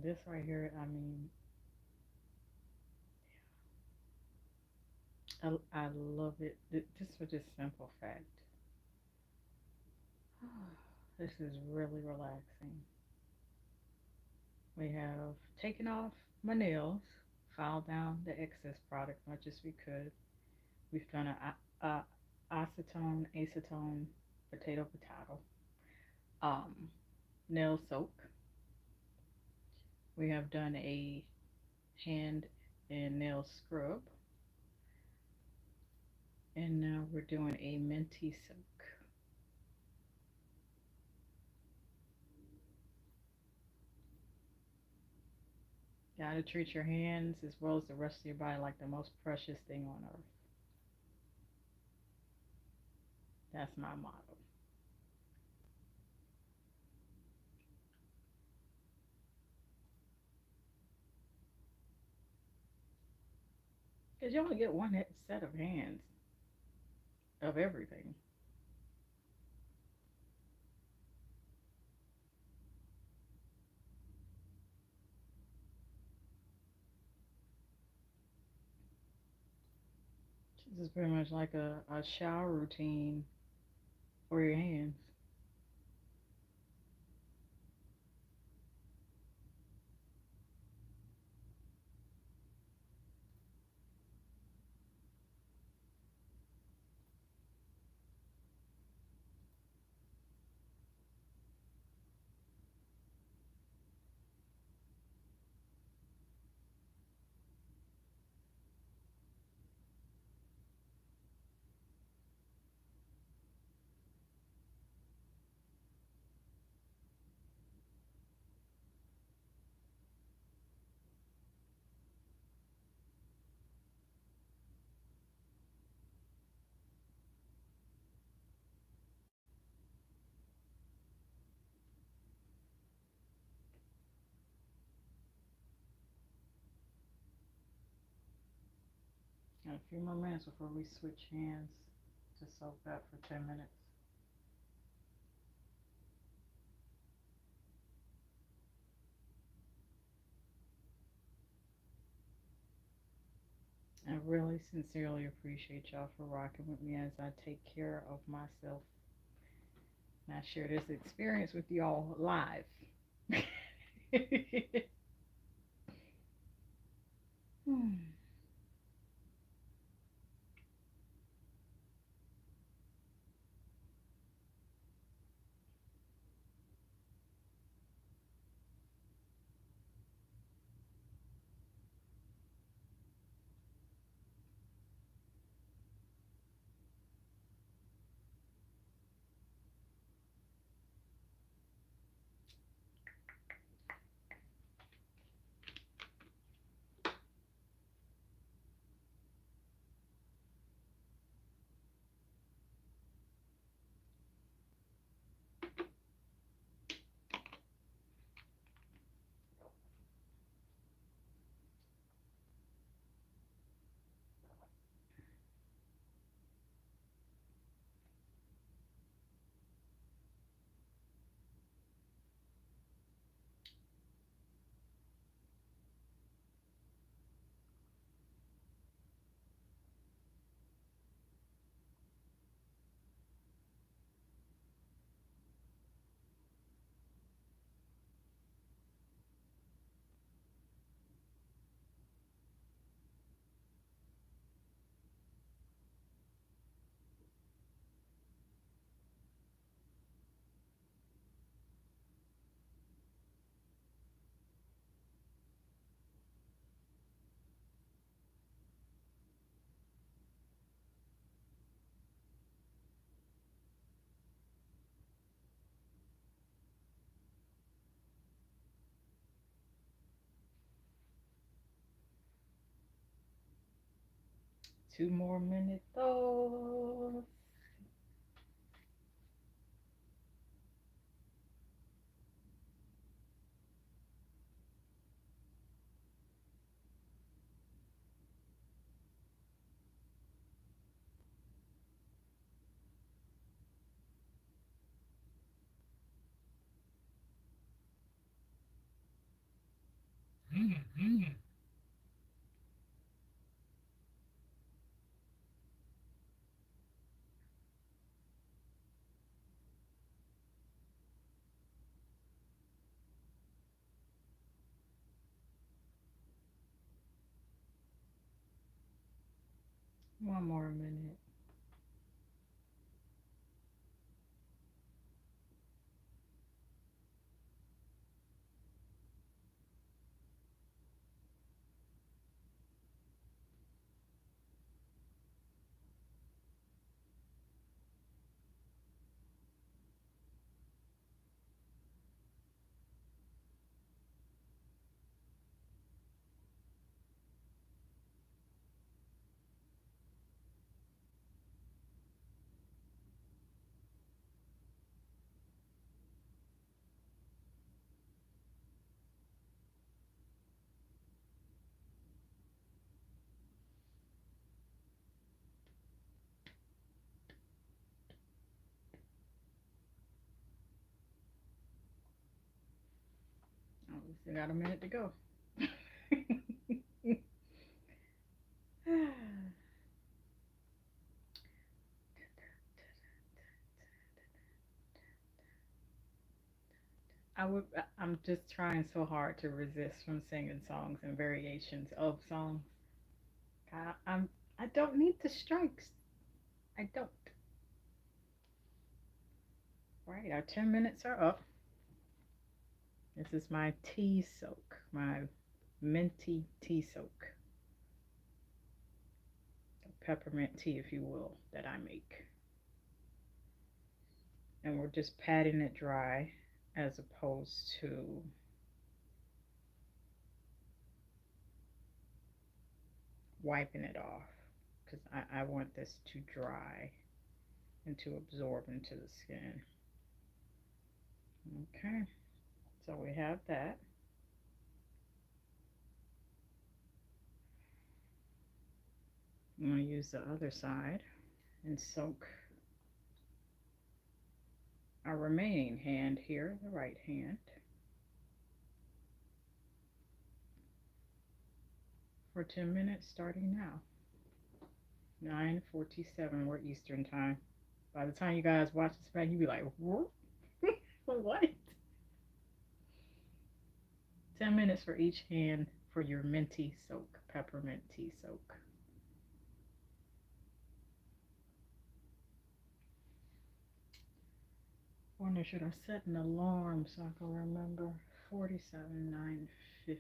This right here, I mean, I love it. Just for this simple fact. This is really relaxing. We have taken off my nails, filed down the excess product much as we could. We've done a acetone, potato, nail soak. We have done a hand and nail scrub. And now we're doing a minty silk. Gotta treat your hands as well as the rest of your body like the most precious thing on earth. That's my motto. Because you only get one set of hands of everything. This is pretty much like a shower routine for your hands. Got a few more minutes before we switch hands to soak that for 10 minutes. I really sincerely appreciate y'all for rocking with me as I take care of myself And I share this experience with y'all live. Hmm. 2 more minutes. Oh. One more minute. Oh, we still got a minute to go. I would. I'm just trying so hard to resist from singing songs and variations of songs. I'm. I don't need the strikes. I don't. Right. Our 10 minutes are up. This is my tea soak. My minty tea soak. Peppermint tea, if you will, that I make. And we're just patting it dry as opposed to wiping it off, because I want this to dry and to absorb into the skin. Okay, so we have that. I'm going to use the other side and soak our remaining hand here, the right hand, for 10 minutes starting now. 9:47, we're Eastern time. By the time you guys watch this back, you be like, what? What? 10 minutes for each hand for your minty soak, peppermint tea soak. Wonder, should I set an alarm so I can remember? 47, 9:57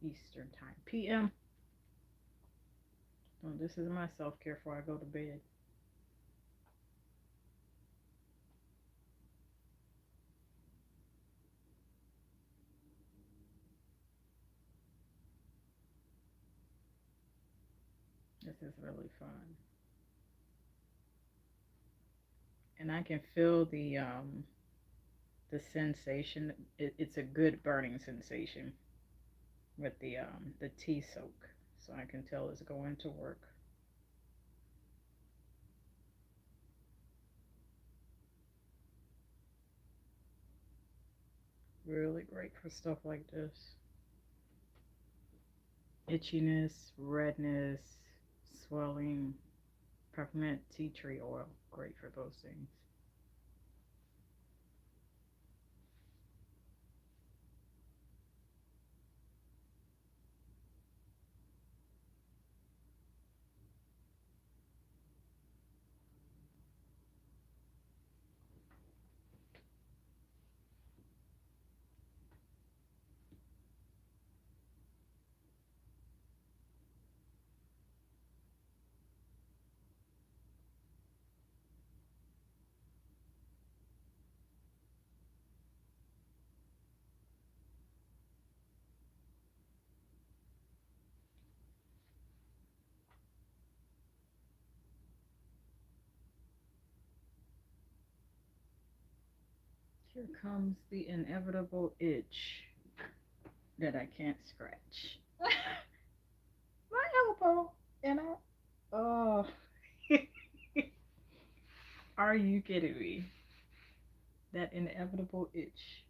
Eastern Time. PM. Oh, this is my self-care before I go to bed. This is really fun. And I can feel the sensation. It's a good burning sensation with the tea soak. So I can tell it's going to work. Really great for stuff like this. Itchiness, redness, swelling, peppermint tea tree oil. Great for those things. Here comes the inevitable itch that I can't scratch. My elbow. And oh. Are you kidding me? That inevitable itch.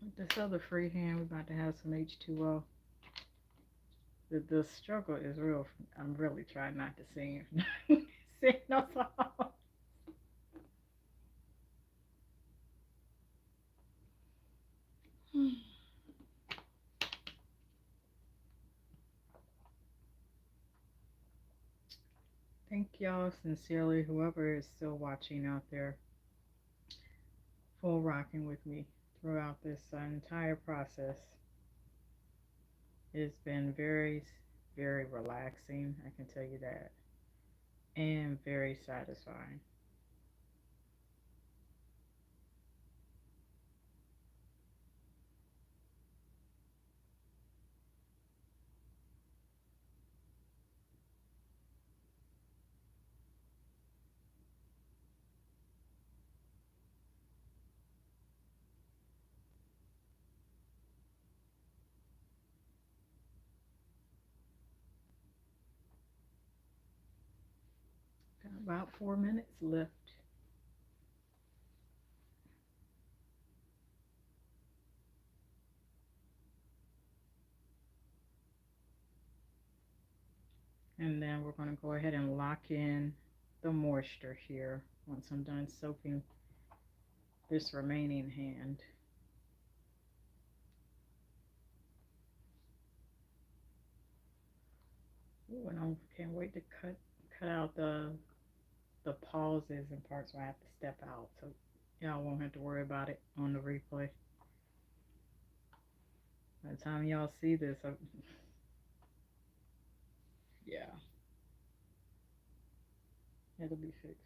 With this other free hand, we're about to have some H2O. The struggle is real. I'm really trying not to sing. Sing no song. Thank y'all sincerely, whoever is still watching out there, full rocking with me throughout this entire process. It's been very, very relaxing, I can tell you that, and very satisfying. Got about 4 minutes left. And then we're going to go ahead and lock in the moisture here once I'm done soaking this remaining hand. Ooh, and I can't wait to cut out the pauses and parts where I have to step out, so y'all won't have to worry about it on the replay. By the time y'all see this, yeah, it'll be fixed.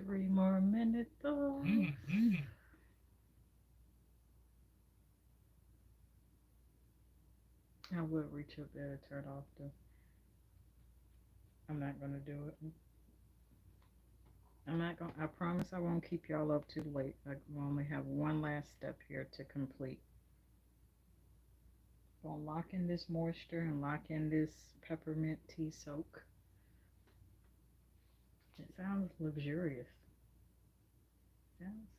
Three more minutes. I would reach up there to turn off the. I'm not gonna do it. I'm not gonna. I promise I won't keep y'all up too late. I only have one last step here to complete. Gonna lock in this moisture and lock in this peppermint tea soak. It sounds luxurious.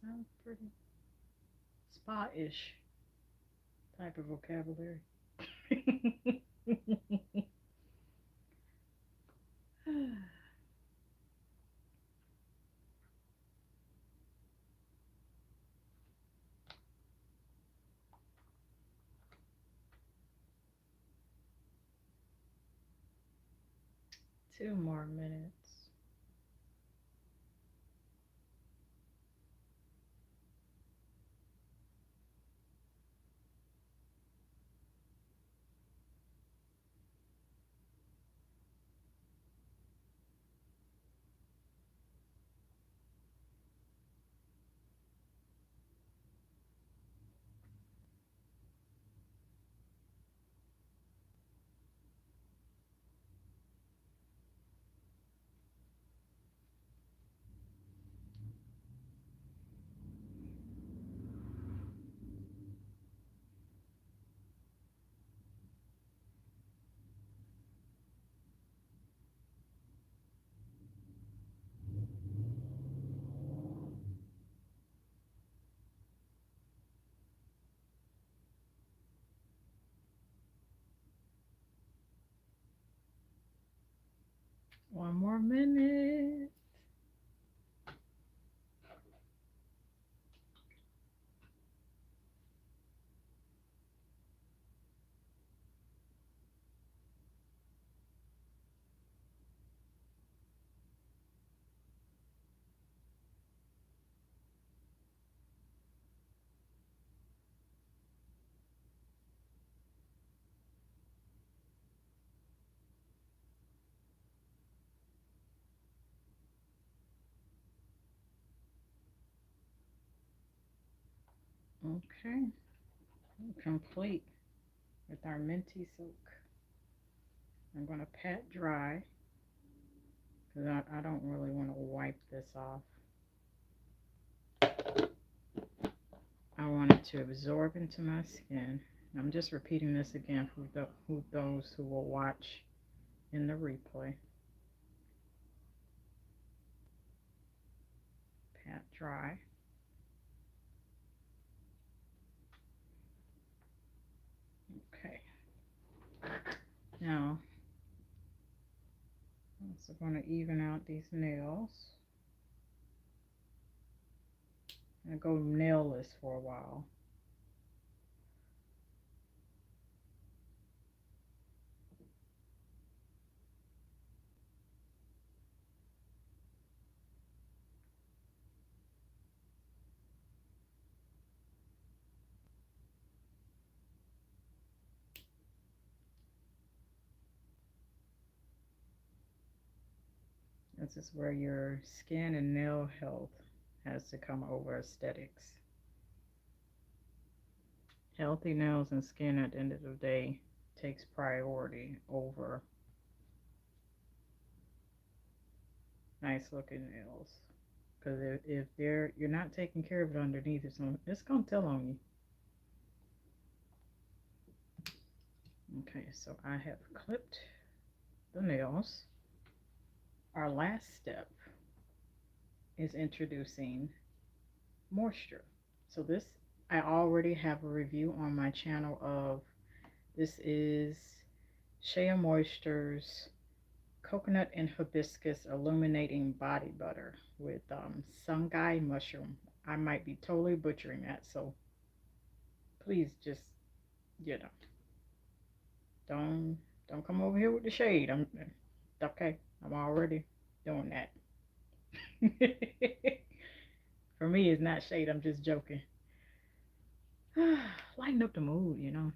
Sounds pretty spa-ish type of vocabulary. 2 more minutes. One more minute. Okay, complete with our Minty Silk. I'm going to pat dry because I don't really want to wipe this off. I want it to absorb into my skin. I'm just repeating this again for those who will watch in the replay. Pat dry. Okay. Now, I'm also going to even out these nails. I'm going to go nailless for a while. This is where your skin and nail health has to come over aesthetics. Healthy nails and skin at the end of the day takes priority over nice looking nails. Because if you're not taking care of it underneath, it's going to tell on you. Okay, so I have clipped the nails. Our last step is introducing moisture. So this, I already have a review on my channel of, this is Shea Moisture's Coconut and Hibiscus Illuminating Body Butter with Sungai Mushroom. I might be totally butchering that, so please just, you know, don't come over here with the shade. I'm okay. I'm already doing that. For me, it's not shade. I'm just joking. Lighten up the mood, you know.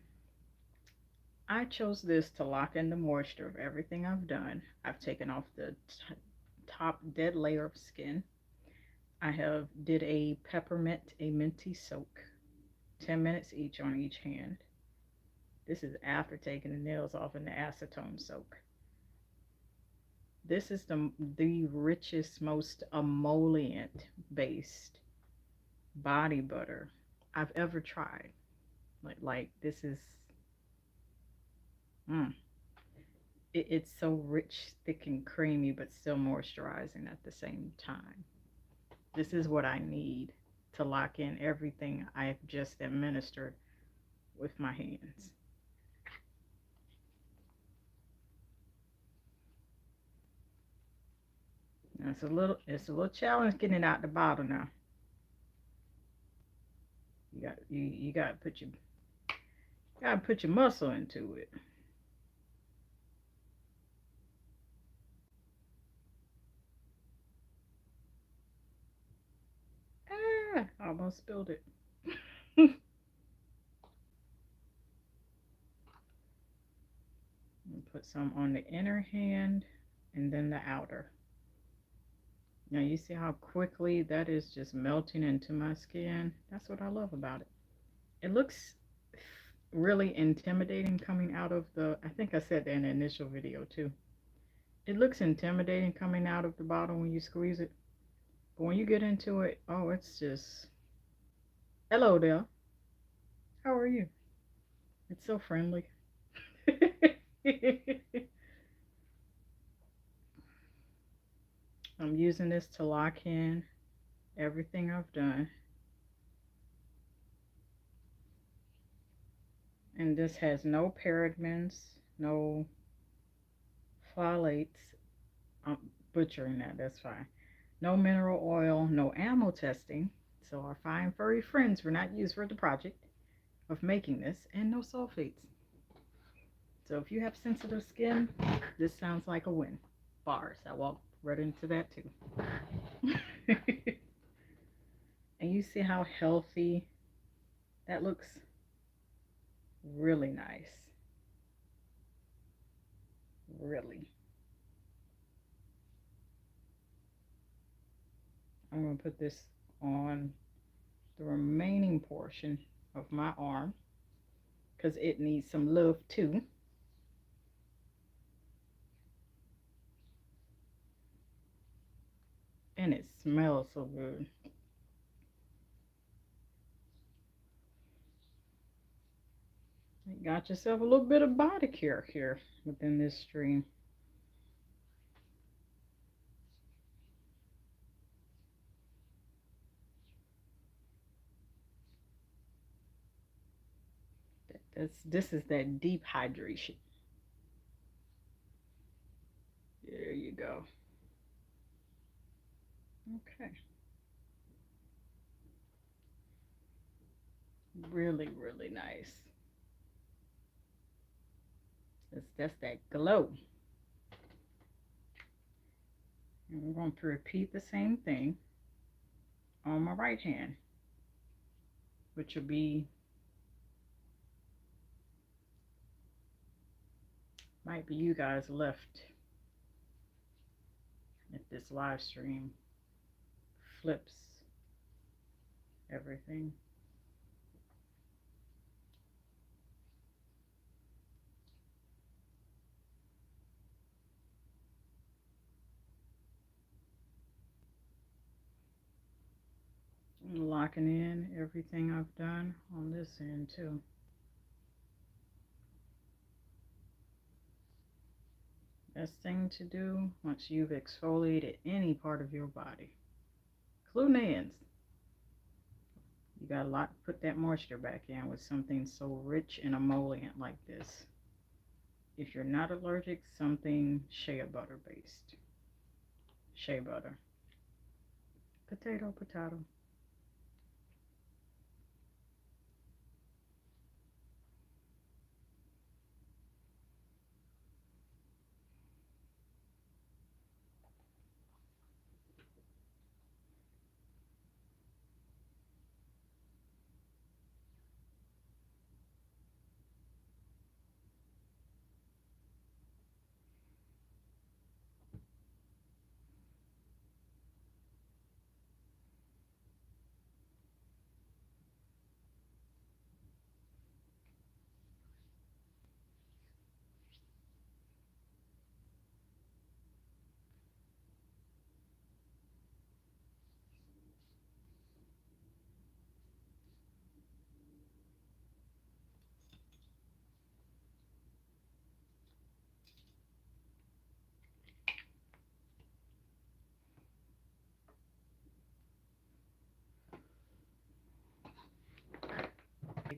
I chose this to lock in the moisture of everything I've done. I've taken off the top dead layer of skin. I have did a peppermint, a minty soak, 10 minutes each on each hand. This is after taking the nails off in the acetone soak. This is the richest, most emollient based body butter I've ever tried. Like this is it's so rich, thick, and creamy, but still moisturizing at the same time. This is what I need to lock in everything I've just administered with my hands. Now it's a little challenge getting it out the bottle now. You got to put your muscle into it. Ah, I almost spilled it. Put some on the inner hand and then the outer. Now you see how quickly that is just melting into my skin. That's what I love about it. It looks really intimidating coming out of the, I think I said that in the initial video too. It looks intimidating coming out of the bottle when you squeeze it. But when you get into it, oh, it's just, hello there. How are you? It's so friendly. I'm using this to lock in everything I've done. And this has no parabens, no phthalates. I'm butchering that, that's fine. No mineral oil, no animal testing. So our fine furry friends were not used for the project of making this, and no sulfates. So if you have sensitive skin, this sounds like a win. Bars. I walked right into that too. And you see how healthy that looks? Really nice. Really. I'm going to put this on the remaining portion of my arm because it needs some love too. And it smells so good. You got yourself a little bit of Bodycare here within this stream. This is that deep hydration. There you go. Okay. Really, really nice. That's that glow. And we're going to repeat the same thing on my right hand, which will be, might be you guys left if this live stream flips everything. I'm locking in everything I've done on this end too. Best thing to do once you've exfoliated any part of your body, including the ends, you gotta put that moisture back in with something so rich and emollient like this. If you're not allergic, something shea butter based. Shea butter. Potato, potato.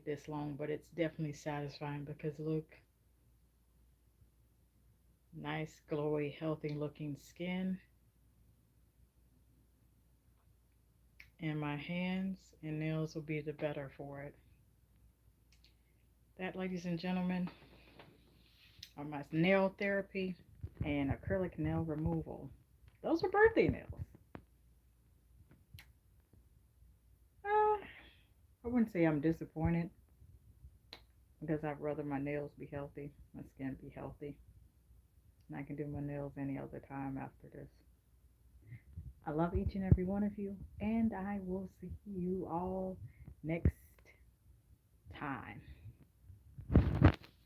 This long, but it's definitely satisfying because look, nice glowy healthy looking skin, and my hands and nails will be the better for it. That, ladies and gentlemen, are my nail therapy and acrylic nail removal. Those are birthday nails. I wouldn't say I'm disappointed because I'd rather my nails be healthy, my skin be healthy, and I can do my nails any other time after this. I love each and every one of you, and I will see you all next time.